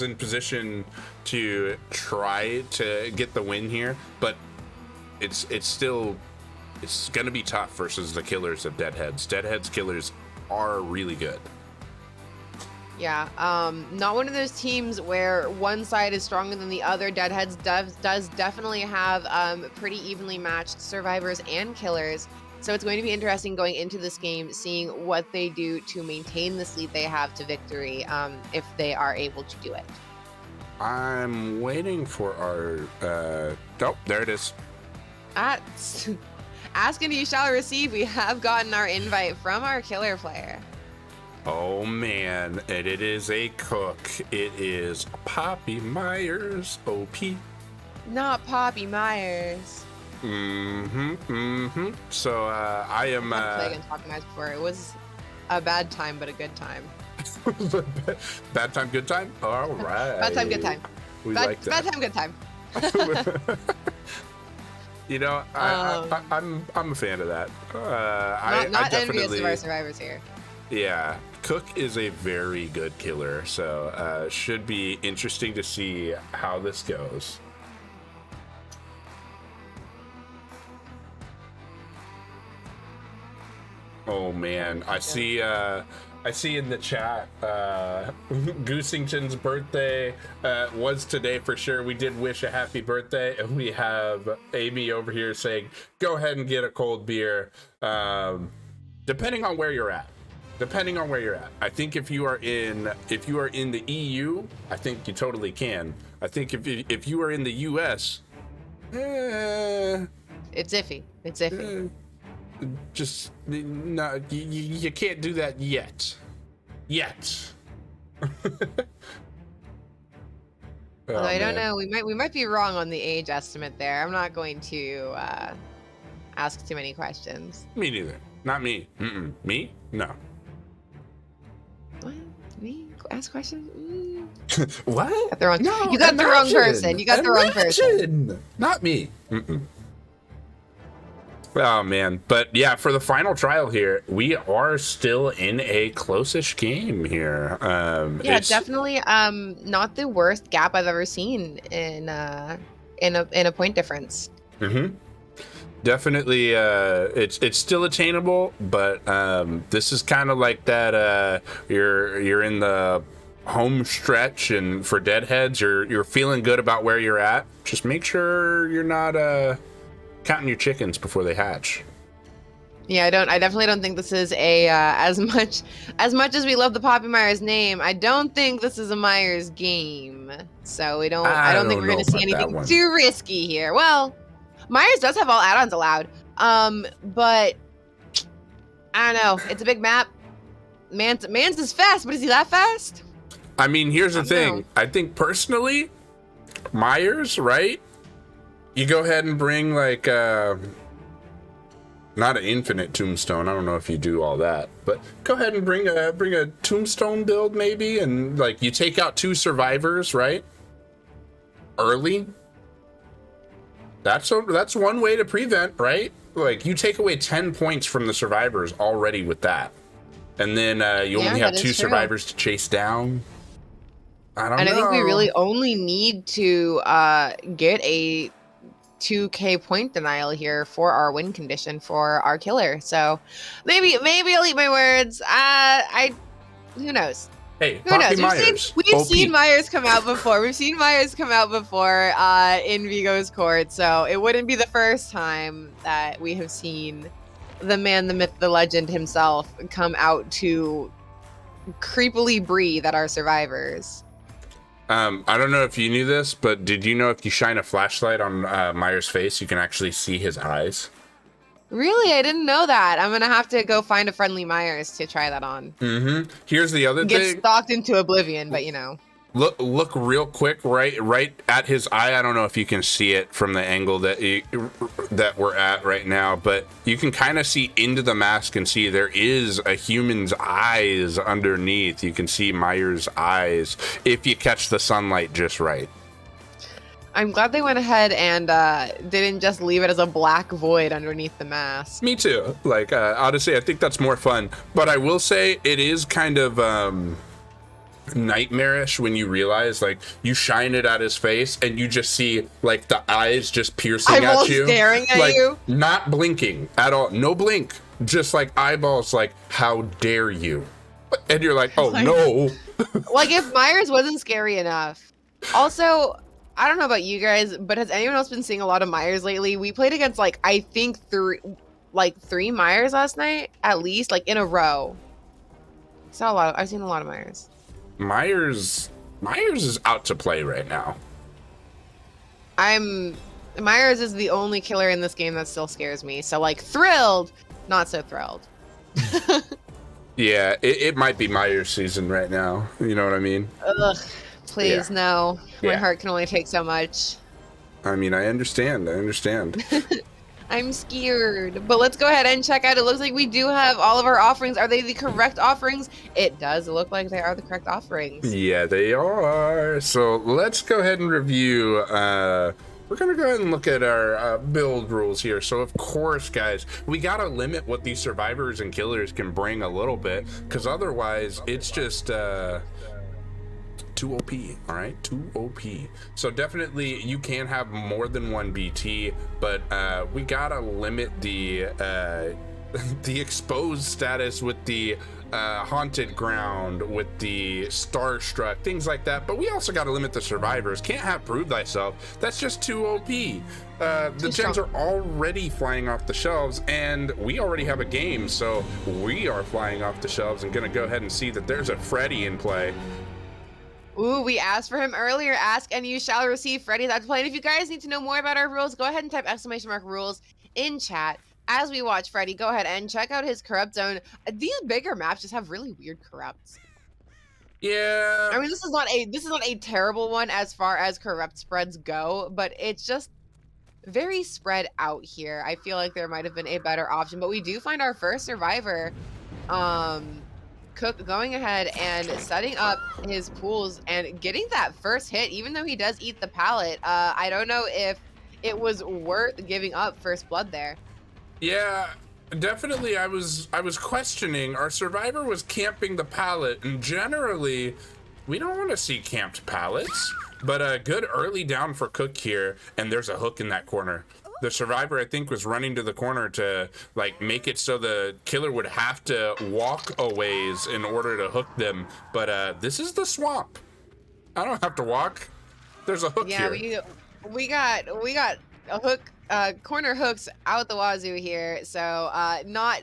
in position to try to get the win here. But it's going to be tough versus the killers of Deadheads. Deadheads killers are really good. Yeah, not one of those teams where one side is stronger than the other. Deadheads does definitely have pretty evenly matched survivors and killers. So it's going to be interesting going into this game, seeing what they do to maintain this lead they have to victory, if they are able to do it. I'm waiting for our... oh, there it is. Ask and you shall receive. We have gotten our invite from our killer player. Oh man, and it is a cook. It is Poppy Myers, OP. Not Poppy Myers. So I am. I've played against Poppy Myers before. It was a bad time, but a good time. Bad time, good time. All right. Bad time, good time. Like that. Bad time, good time. You know, I'm a fan of that. I envious of our survivors here. Yeah, Cook is a very good killer, so should be interesting to see how this goes. Oh man, I see in the chat Goosington's birthday was today for sure. We did wish a happy birthday, and we have Amy over here saying go ahead and get a cold beer, depending on where you're at. I think if you are in the EU, I think you totally can. I think if you are in the US, it's iffy. Just no, you can't do that yet. Although I don't know, we might be wrong on the age estimate there. I'm not going to ask too many questions. Me neither. Not me. Me? No. What? Me? Ask questions? What? You got the wrong person. You got the wrong person. Not me. Oh man, but yeah, for the final trial here, we are still in a close-ish game here. Yeah, definitely not the worst gap I've ever seen in a point difference. Definitely, it's still attainable, but this is kind of like that. You're in the home stretch, and for Deadheads, you're feeling good about where you're at. Just make sure you're not counting your chickens before they hatch. Yeah, I definitely don't think this is a as much as we love the Poppy Myers name, I don't think this is a Myers game. So I I don't think don't we're know gonna see about that anything one. too risky here. Well, Myers does have all add-ons allowed. But I don't know. It's a big map. Mans is fast, but is he that fast? I mean, here's I the don't know. thing. I think personally, Myers, right? You go ahead and bring like not an infinite tombstone. I don't know if you do all that, but go ahead and bring a tombstone build maybe, and like you take out 2 survivors, right? Early. That's one way to prevent, right? Like you take away 10 points from the survivors already with that, and then you Yeah, only have that 2 is true. survivors to chase down. I don't And I think we know. really only need to get a 2K point denial here for our win condition for our killer. So maybe I'll eat my words. Who knows? Hey, Who Poppy knows? Myers, We've OP. seen Myers come out before. We've seen Myers come out before in Vigo's court. So it wouldn't be the first time that we have seen the man, the myth, the legend himself come out to creepily breathe at our survivors. I don't know if you knew this, but did you know if you shine a flashlight on Myers' face, you can actually see his eyes? Really? I didn't know that. I'm gonna have to go find a friendly Myers to try that on. Mm-hmm. Here's the other Get thing. stalked into oblivion, but you know. Look real quick right at his eye. I don't know if you can see it from the angle that we're at right now, but you can kind of see into the mask and see there is a human's eyes underneath. You can see Myers' eyes if you catch the sunlight just right. I'm glad they went ahead and didn't just leave it as a black void underneath the mask. Me too. Like honestly, I think that's more fun. But I will say it is kind of nightmarish when you realize like you shine it at his face and you just see like the eyes just piercing Eyeballs at you, staring at like you, not blinking at all, no blink, just like eyeballs, like how dare you, and you're like, oh no. Like if Myers wasn't scary enough. Also, I don't know about you guys, but has anyone else been seeing a lot of Myers lately? We played against like I think three Myers last night at least, like in a row. I've seen a lot of Myers. Myers is out to play right now. Myers is the only killer in this game that still scares me. So like thrilled, not so thrilled. Yeah, it might be Myers season right now. You know what I mean? Ugh, please no. My heart can only take so much. I mean, I understand. I'm scared. But let's go ahead and check out. It looks like we do have all of our offerings. Are they the correct offerings? It does look like they are the correct offerings. Yeah, they are. So let's go ahead and review. We're going to go ahead and look at our build rules here. So, of course, guys, we got to limit what these survivors and killers can bring a little bit, because otherwise it's just too OP, all right? Too OP. So definitely you can have more than one BT, but we got to limit the exposed status with the haunted ground, with the starstruck, things like that. But we also got to limit the survivors. Can't have prove thyself. That's just too OP. The gens are already flying off the shelves, and we already have a game, so we are flying off the shelves and gonna go ahead and see that there's a Freddy in play. Ooh, we asked for him earlier. Ask and you shall receive. Freddy's out to play. And if you guys need to know more about our rules, go ahead and type !rules in chat. As we watch Freddy, go ahead and check out his corrupt zone. These bigger maps just have really weird corrupts. Yeah. I mean, this is not a terrible one as far as corrupt spreads go, but it's just very spread out here. I feel like there might have been a better option, but we do find our first survivor, Cook, going ahead and setting up his pools and getting that first hit, even though he does eat the pallet. I don't know if it was worth giving up first blood there. Yeah, definitely. I was questioning. Our survivor was camping the pallet, and generally we don't want to see camped pallets, but a good early down for Cook here, and there's a hook in that corner. The survivor, I think, was running to the corner to like make it so the killer would have to walk a ways in order to hook them, but this is the swamp. I don't have to walk. There's a hook here. Yeah, we got a hook corner hooks out the wazoo here. So not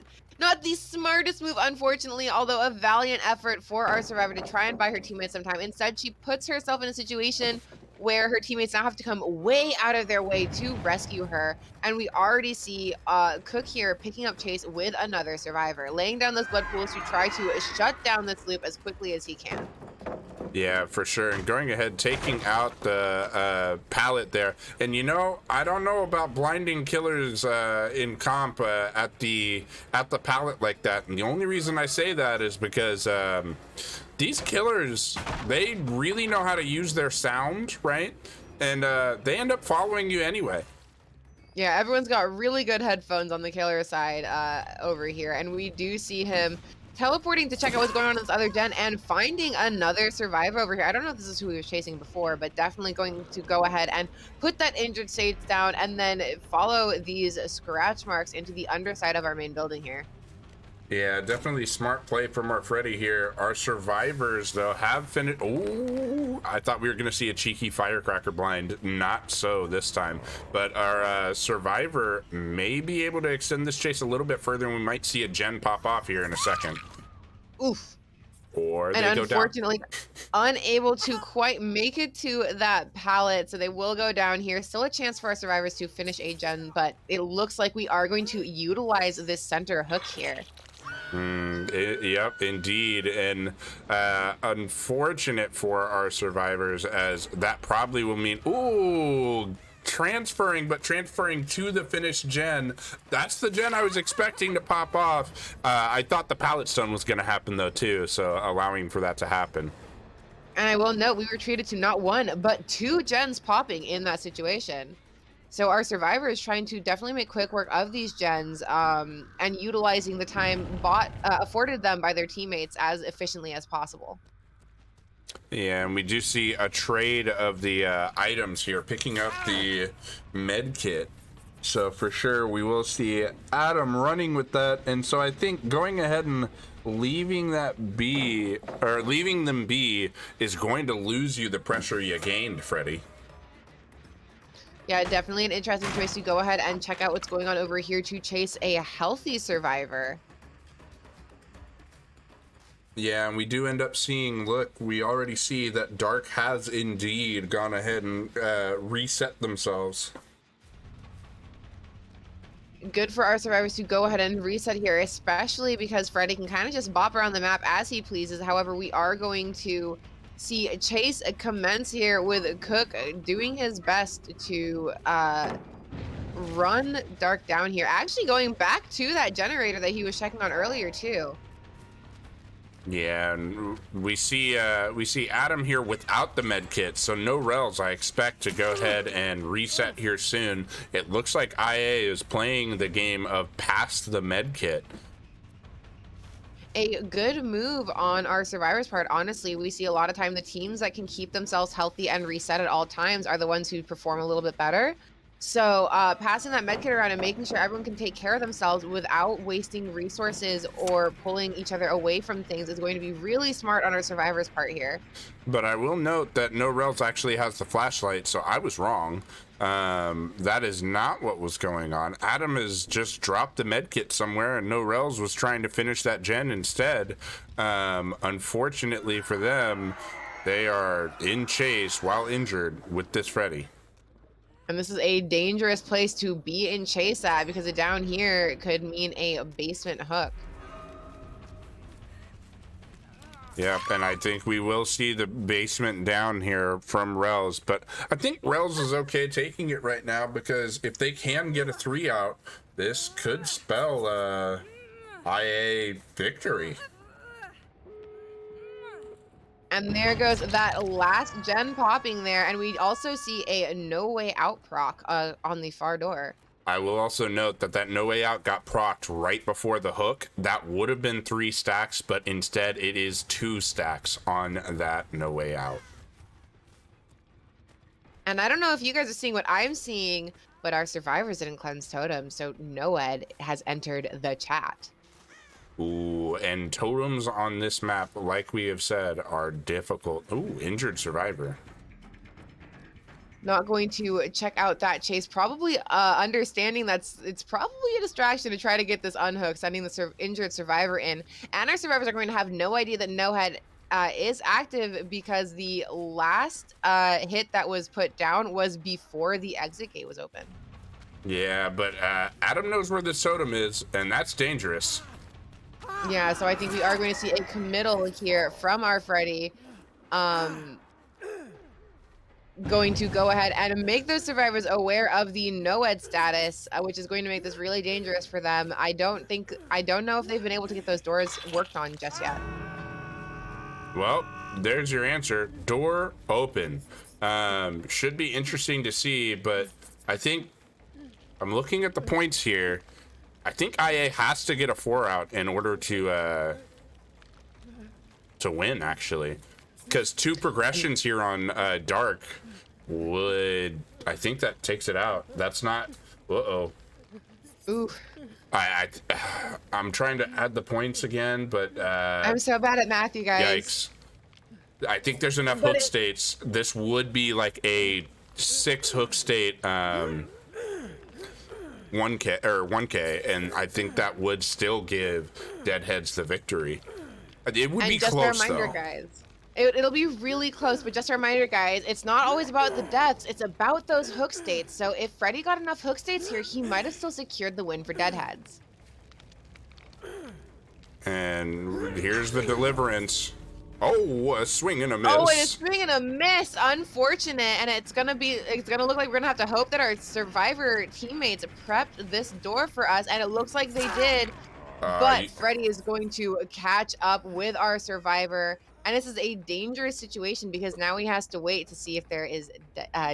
the smartest move, unfortunately, although a valiant effort for our survivor to try and buy her teammates some time. Instead, she puts herself in a situation where her teammates now have to come way out of their way to rescue her. And we already see Cook here picking up chase with another survivor, laying down those blood pools to try to shut down this loop as quickly as he can. Yeah, for sure. And going ahead, taking out the pallet there. And you know, I don't know about blinding killers in comp at the pallet like that. And the only reason I say that is because these killers, they really know how to use their sound, right? And they end up following you anyway. Yeah, everyone's got really good headphones on the killer side over here, and we do see him teleporting to check out what's going on in this other gen and finding another survivor over here. I don't know if this is who he was chasing before, but definitely going to go ahead and put that injured Sage down and then follow these scratch marks into the underside of our main building here. Yeah, definitely smart play from our Freddy here. Our survivors, though, have finished. Oh, I thought we were going to see a cheeky firecracker blind. Not so this time. But our survivor may be able to extend this chase a little bit further, and we might see a gen pop off here in a second. Oof. Or they and go unfortunately unable to quite make it to that pallet, so they will go down here. Still a chance for our survivors to finish a gen, but it looks like we are going to utilize this center hook here. Yep, indeed. And unfortunate for our survivors, as that probably will mean, ooh, transferring to the finished gen. That's the gen I was expecting to pop off. I thought the pallet stun was going to happen though too, so allowing for that to happen. And I will note we were treated to not one but two gens popping in that situation. So our survivor is trying to definitely make quick work of these gens and utilizing the time afforded them by their teammates as efficiently as possible. Yeah, and we do see a trade of the items here, picking up the med kit. So for sure, we will see Adam running with that. And so I think going ahead and leaving them be is going to lose you the pressure you gained, Freddy. Yeah, definitely an interesting choice to go ahead and check out what's going on over here to chase a healthy survivor. Yeah, and we do end up seeing, look, we already see that Dark has indeed gone ahead and reset themselves. Good for our survivors to go ahead and reset here, especially because Freddy can kind of just bop around the map as he pleases. However, we are going to see Chase commence here with Cook doing his best to run Dark down here. Actually going back to that generator that he was checking on earlier too. Yeah, and we see Adam here without the med kit, so no rels. I expect to go ahead and reset here soon. It looks like IA is playing the game of past the med kit. A good move on our survivors part. Honestly, we see a lot of time the teams that can keep themselves healthy and reset at all times are the ones who perform a little bit better. So passing that medkit around and making sure everyone can take care of themselves without wasting resources or pulling each other away from things is going to be really smart on our survivors part here. But I will note that No Rels actually has the flashlight, so I was wrong. That is not what was going on. Adam has just dropped the medkit somewhere, and No Rels was trying to finish that gen instead. Unfortunately for them, they are in chase while injured with this Freddy. And this is a dangerous place to be in chase at, because a down here could mean a basement hook. Yep, and I think we will see the basement down here from Rels, but I think Rels is okay taking it right now, because if they can get a 3 out, this could spell IA victory. And there goes that last gen popping there, and we also see a no way out proc on the far door. I will also note that No Way Out got procced right before the hook. That would have been 3 stacks, but instead it is 2 stacks on that No Way Out. And I don't know if you guys are seeing what I'm seeing, but our survivors didn't cleanse totem, so Noed has entered the chat. Ooh, and totems on this map, like we have said, are difficult. Ooh, injured survivor. not going to check out that chase, probably understanding it's probably a distraction to try to get this unhooked, sending the injured survivor in. And our survivors are going to have no idea that No Head is active because the last hit that was put down was before the exit gate was open. Yeah, but Adam knows where the Totem is, and that's dangerous. Yeah, so I think we are going to see a committal here from our Freddy. Going to go ahead and make those survivors aware of the NOED status, which is going to make this really dangerous for them. I don't know if they've been able to get those doors worked on just yet. Well, there's your answer. Door open. Should be interesting to see, but I think I'm looking at the points here. I think IA has to get a 4 out in order to win, actually, because 2 progressions here on Dark would, I think that takes it out. That's not. Uh-oh. Ooh. I'm trying to add the points again, but I'm so bad at math, you guys. Yikes. I think there's enough hook states. This would be like a 6 hook state 1K or 1K, and I think that would still give Deadheads the victory. It would be close, just a reminder, though. guys. It'll be really close, but just a reminder, guys, it's not always about the deaths, it's about those hook states. So if Freddy got enough hook states here, he might have still secured the win for Deadheads. And here's the deliverance. Oh, a swing and a miss. Oh, and a swing and a miss. Unfortunate. And it's gonna look like we're gonna have to hope that our survivor teammates prepped this door for us, and it looks like they did. But Freddy is going to catch up with our survivor. And this is a dangerous situation because now he has to wait to see if there is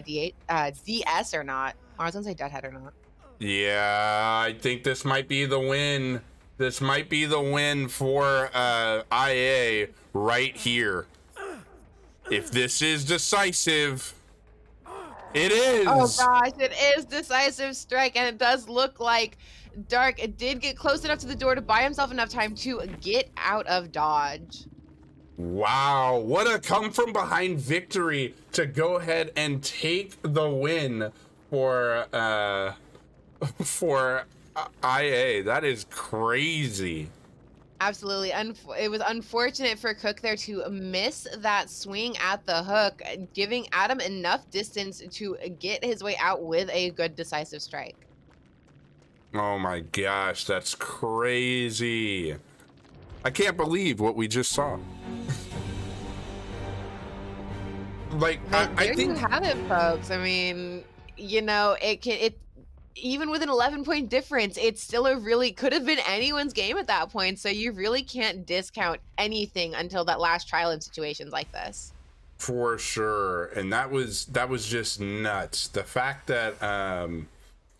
DS or not. Or I was gonna say Deadhead or not. Yeah, I think this might be the win. This might be the win for IA right here. If this is decisive, it is. Oh gosh, it is decisive strike, and it does look like Dark did get close enough to the door to buy himself enough time to get out of dodge. Wow, what a come from behind victory to go ahead and take the win for IA. That is crazy. Absolutely. It was unfortunate for Cook there to miss that swing at the hook, giving Adam enough distance to get his way out with a good decisive strike. Oh my gosh, that's crazy. I can't believe what we just saw. Like, I think you have it, folks. I mean, you know, it even with an 11-point difference, it still could have been anyone's game at that point. So you really can't discount anything until that last trial in situations like this. For sure. And that was just nuts. The fact that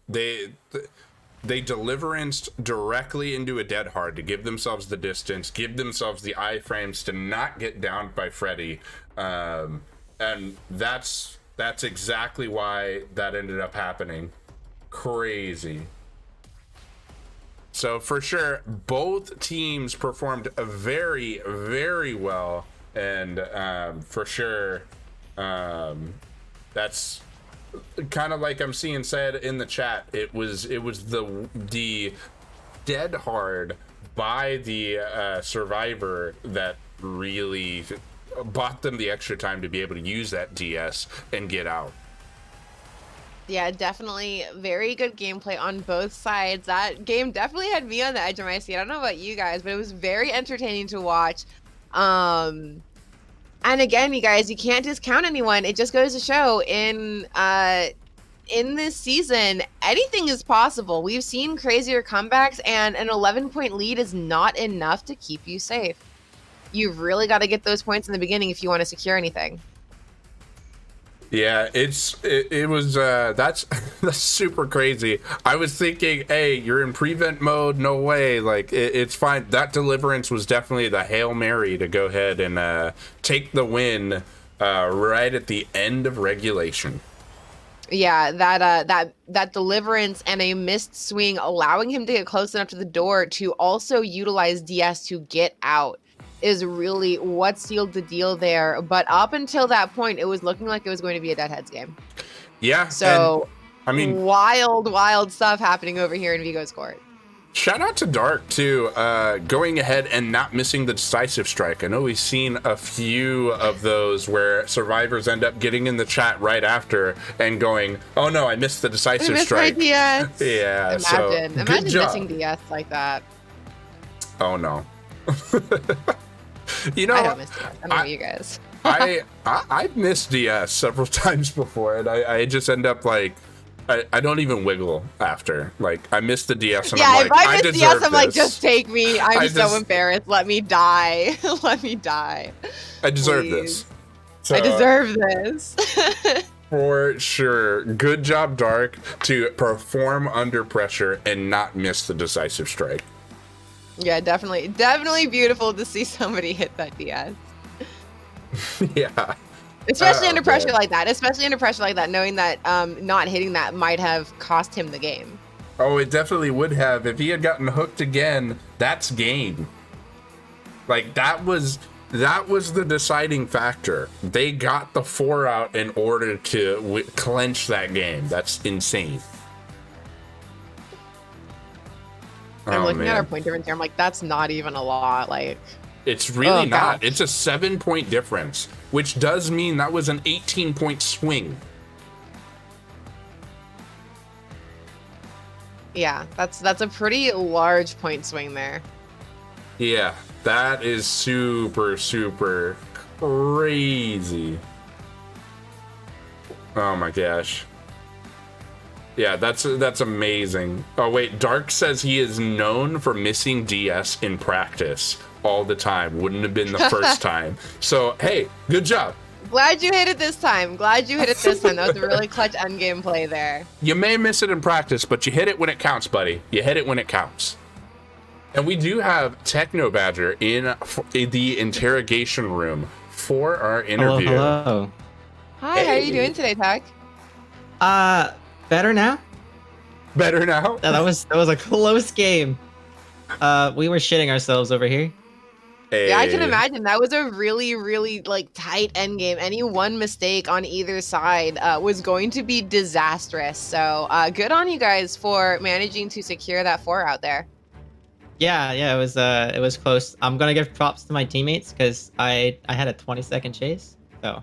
they deliveranced directly into a dead hard to give themselves the distance, give themselves the iframes to not get downed by Freddy. And that's exactly why that ended up happening. Crazy. So for sure, both teams performed very, very well, and for sure, that's kind of like I'm seeing said in the chat. It was the dead hard by the survivor that really bought them the extra time to be able to use that DS and get out. Yeah, definitely very good gameplay on both sides. That game definitely had me on the edge of my seat. I don't know about you guys, but it was very entertaining to watch. And again, you guys, you can't discount anyone. It just goes to show in this season, anything is possible. We've seen crazier comebacks, and an 11-point lead is not enough to keep you safe. You've really got to get those points in the beginning if you want to secure anything. Yeah, it was that's super crazy. I was thinking, hey, you're in prevent mode, no way, like it's fine. That deliverance was definitely the Hail Mary to go ahead and take the win right at the end of regulation. Yeah, that deliverance and a missed swing, allowing him to get close enough to the door to also utilize DS to get out, is really what sealed the deal there. But up until that point, it was looking like it was going to be a Deadheads game. Yeah. So, and I mean, wild stuff happening over here in Vigo's court. shout out to Dark too, going ahead and not missing the decisive strike. I know we've seen a few of those where survivors end up getting in the chat right after and going, "Oh no, I missed the decisive strike." My DS. Yeah. Imagine missing DS like that. Oh no. You know, I don't miss DS. I don't know you guys. I've missed DS several times before, and I just end up like. I don't even wiggle after. Like, I missed the DS and I'm like, I miss DS, I'm like, just take me. I'm so embarrassed. Let me die. Let me die. I deserve this. So, I deserve this. For sure. Good job, Dark, to perform under pressure and not miss the decisive strike. Yeah, definitely beautiful to see somebody hit that DS. Yeah. Especially under pressure like that, knowing that not hitting that might have cost him the game. Oh, it definitely would have. If he had gotten hooked again, that's game. Like, that was the deciding factor. They got the 4 out in order to clinch that game. That's insane. I'm looking at our point difference here. I'm like, that's not even a lot. Like, it's really not. It's a 7-point difference, which does mean that was an 18-point swing. Yeah, that's a pretty large point swing there. Yeah, that is super crazy. Oh my gosh. Yeah, that's amazing. Oh wait, Dark says he is known for missing DS in practice all the time. Wouldn't have been the first time. So hey, good job. Glad you hit it this time. That was a really clutch endgame play there. You may miss it in practice, but you hit it when it counts, buddy. You hit it when it counts. And we do have Techno Badger in the interrogation room for our interview. Hello. Hi, How are you doing today, Tech? Better now? Better now? That was a close game. We were shitting ourselves over here. Hey. Yeah, I can imagine. That was a really like tight end game. Any one mistake on either side was going to be disastrous. So good on you guys for managing to secure that 4 out there. Yeah, it was close. I'm gonna give props to my teammates because I had a 20-second chase. So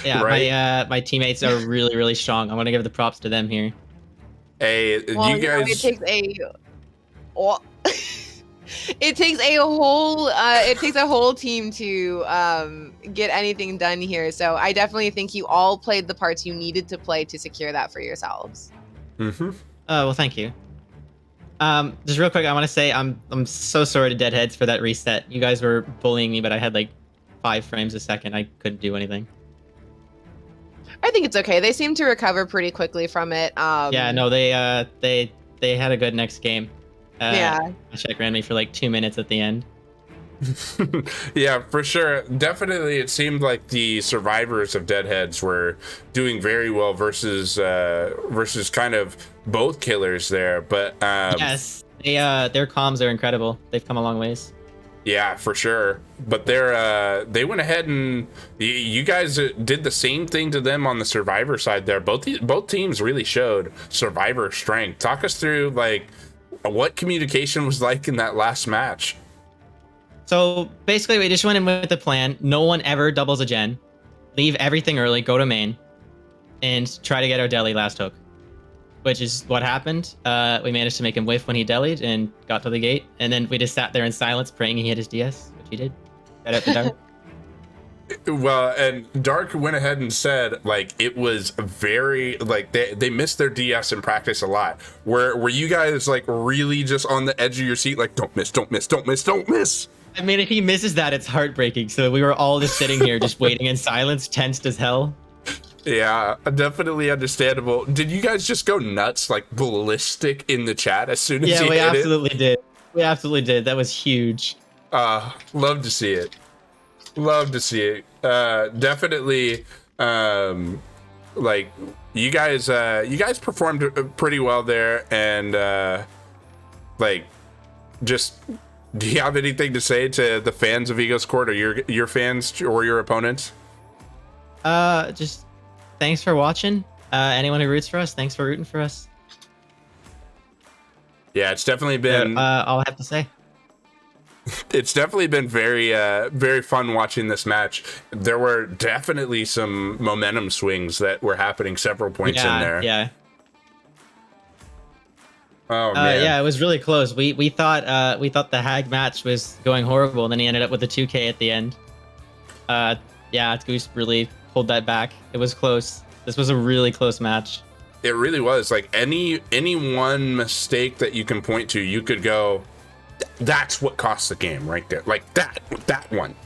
yeah, right? my teammates are really strong. I'm gonna give the props to them here. Hey, well, you guys. It takes a whole team to get anything done here. So I definitely think you all played the parts you needed to play to secure that for yourselves. Mm-hmm. Well, thank you. Just real quick, I want to say I'm so sorry to Deadheads for that reset. You guys were bullying me, but I had like 5 frames a second. I couldn't do anything. I think it's okay. They seem to recover pretty quickly from it. Yeah, no, they had a good next game. Yeah. Check ran me for like 2 minutes at the end. Yeah, for sure. Definitely, it seemed like the survivors of Deadheads were doing very well versus kind of both killers there. But yes, their comms are incredible. They've come a long ways. Yeah, for sure. But they went ahead and you guys did the same thing to them on the survivor side there. Both teams really showed survivor strength. Talk us through like what communication was like in that last match. So basically, we just went in with the plan. No one ever doubles a gen. Leave everything early, go to main, and try to get our deli last hook. Which is what happened. We managed to make him whiff when he delied and got to the gate. And then we just sat there in silence praying he hit his DS, which he did. Shout out to Dark. Well, and Dark went ahead and said, like, it was very, like, they missed their DS in practice a lot. Were you guys, like, really just on the edge of your seat, like, don't miss, don't miss, don't miss, don't miss? I mean, if he misses that, it's heartbreaking. So we were all just sitting here, just waiting in silence, tensed as hell. Yeah, definitely understandable. Did you guys just go nuts, like ballistic in the chat as soon as you hit it? Yeah, we absolutely did. We absolutely did. That was huge. Love to see it. Love to see it. Definitely, like you guys performed pretty well there, and like, just do you have anything to say to the fans of Ego's Court or your fans or your opponents? Just thanks for watching. Anyone who roots for us, thanks for rooting for us. Yeah, it's definitely been All I have to say. it's definitely been very very fun watching this match. There were definitely some momentum swings that were happening several points in there. Yeah. Oh man. Yeah, it was really close. We thought the Hag match was going horrible, and then he ended up with a 2K at the end. Yeah, Goose really pulled that back. It was close. This was a really close match. It really was. Like any one mistake that you can point to, you could go, that's what cost the game right there. Like that one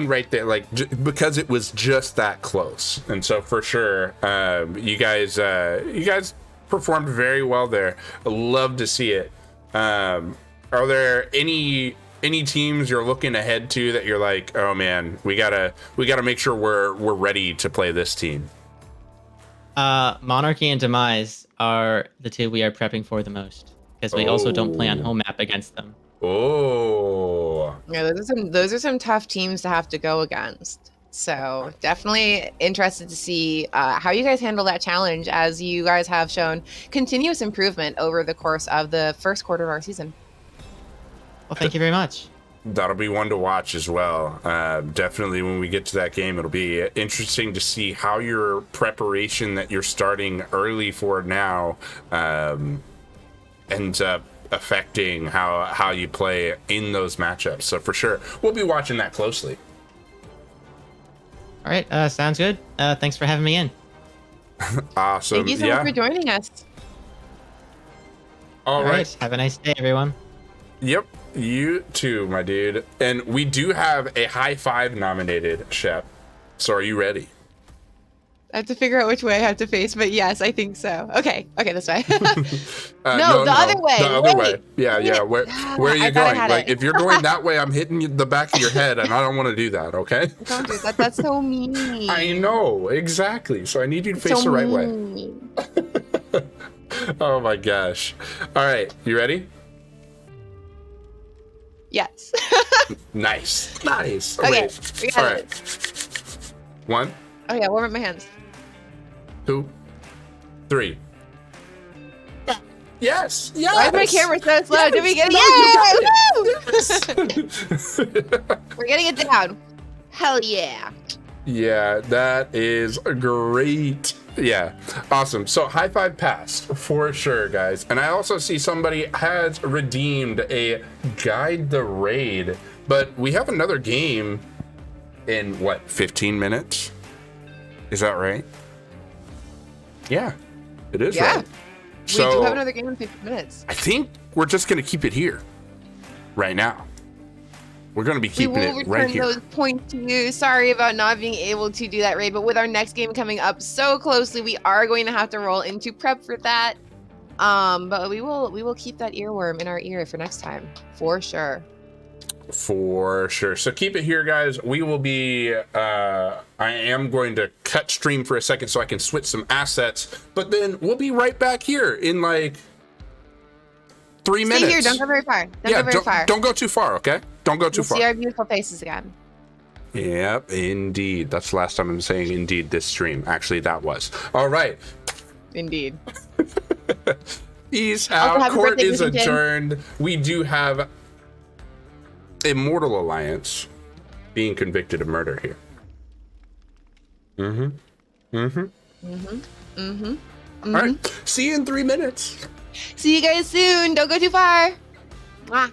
right there. Like because it was just that close. And so for sure, you guys performed very well there. I love to see it. Are there any teams you're looking ahead to that you're like, oh man, we gotta make sure we're ready to play this team? Monarchy and Demise are the two we are prepping for the most, because we also don't play on home map against them. Oh. Yeah, those are some tough teams to have to go against. So definitely interested to see how you guys handle that challenge, as you guys have shown continuous improvement over the course of the first quarter of our season. Well, thank you very much. That'll be one to watch as well. Definitely when we get to that game, it'll be interesting to see how your preparation that you're starting early for now ends up affecting how you play in those matchups. So for sure, we'll be watching that closely. All right, sounds good. Thanks for having me in. Awesome. Thank you so much for joining us. All right. Have a nice day, everyone. Yep. You too, my dude. And we do have a high five nominated, Shep. So are you ready? I have to figure out which way I have to face, but yes, I think so. Okay, this way. No, the other way. The other way. Yeah. Where are you going? Like, if you're going that way, I'm hitting the back of your head, and I don't want to do that. Okay? Don't do that. That's so mean. I know exactly. So I need you to face the right way. Oh my gosh! All right, you ready? Yes. Nice. Okay, we got All it. right. 1. Oh yeah, warm up my hands. 2, 3. Yes. Why is my camera so slow? Did we get it? Yeah! We're getting it down. Hell yeah. Yeah, that is great. Yeah, awesome. So high five passed for sure, guys. And I also see somebody has redeemed a guide the raid, but we have another game in what, 15 minutes? Is that right? Yeah, it is right. So we do have another game in 15 minutes. I think we're just gonna keep it here right now. We're going to be keeping it right here. We will return those points to you. Sorry about not being able to do that raid, but with our next game coming up so closely, we are going to have to roll into prep for that. But we will keep that earworm in our ear for next time, for sure. For sure. So keep it here, guys. We will be. I am going to cut stream for a second so I can switch some assets, but then we'll be right back here in like 3 minutes. Stay here. Don't go very far. Don't go too far. Okay. Don't go too far. See our beautiful faces again. Yep, indeed. That's the last time I'm saying indeed this stream. Actually, that was. All right. Indeed. Peace out. Court is adjourned. We do have Immortal Alliance being convicted of murder here. All right. See you in 3 minutes. See you guys soon. Don't go too far. Mwah.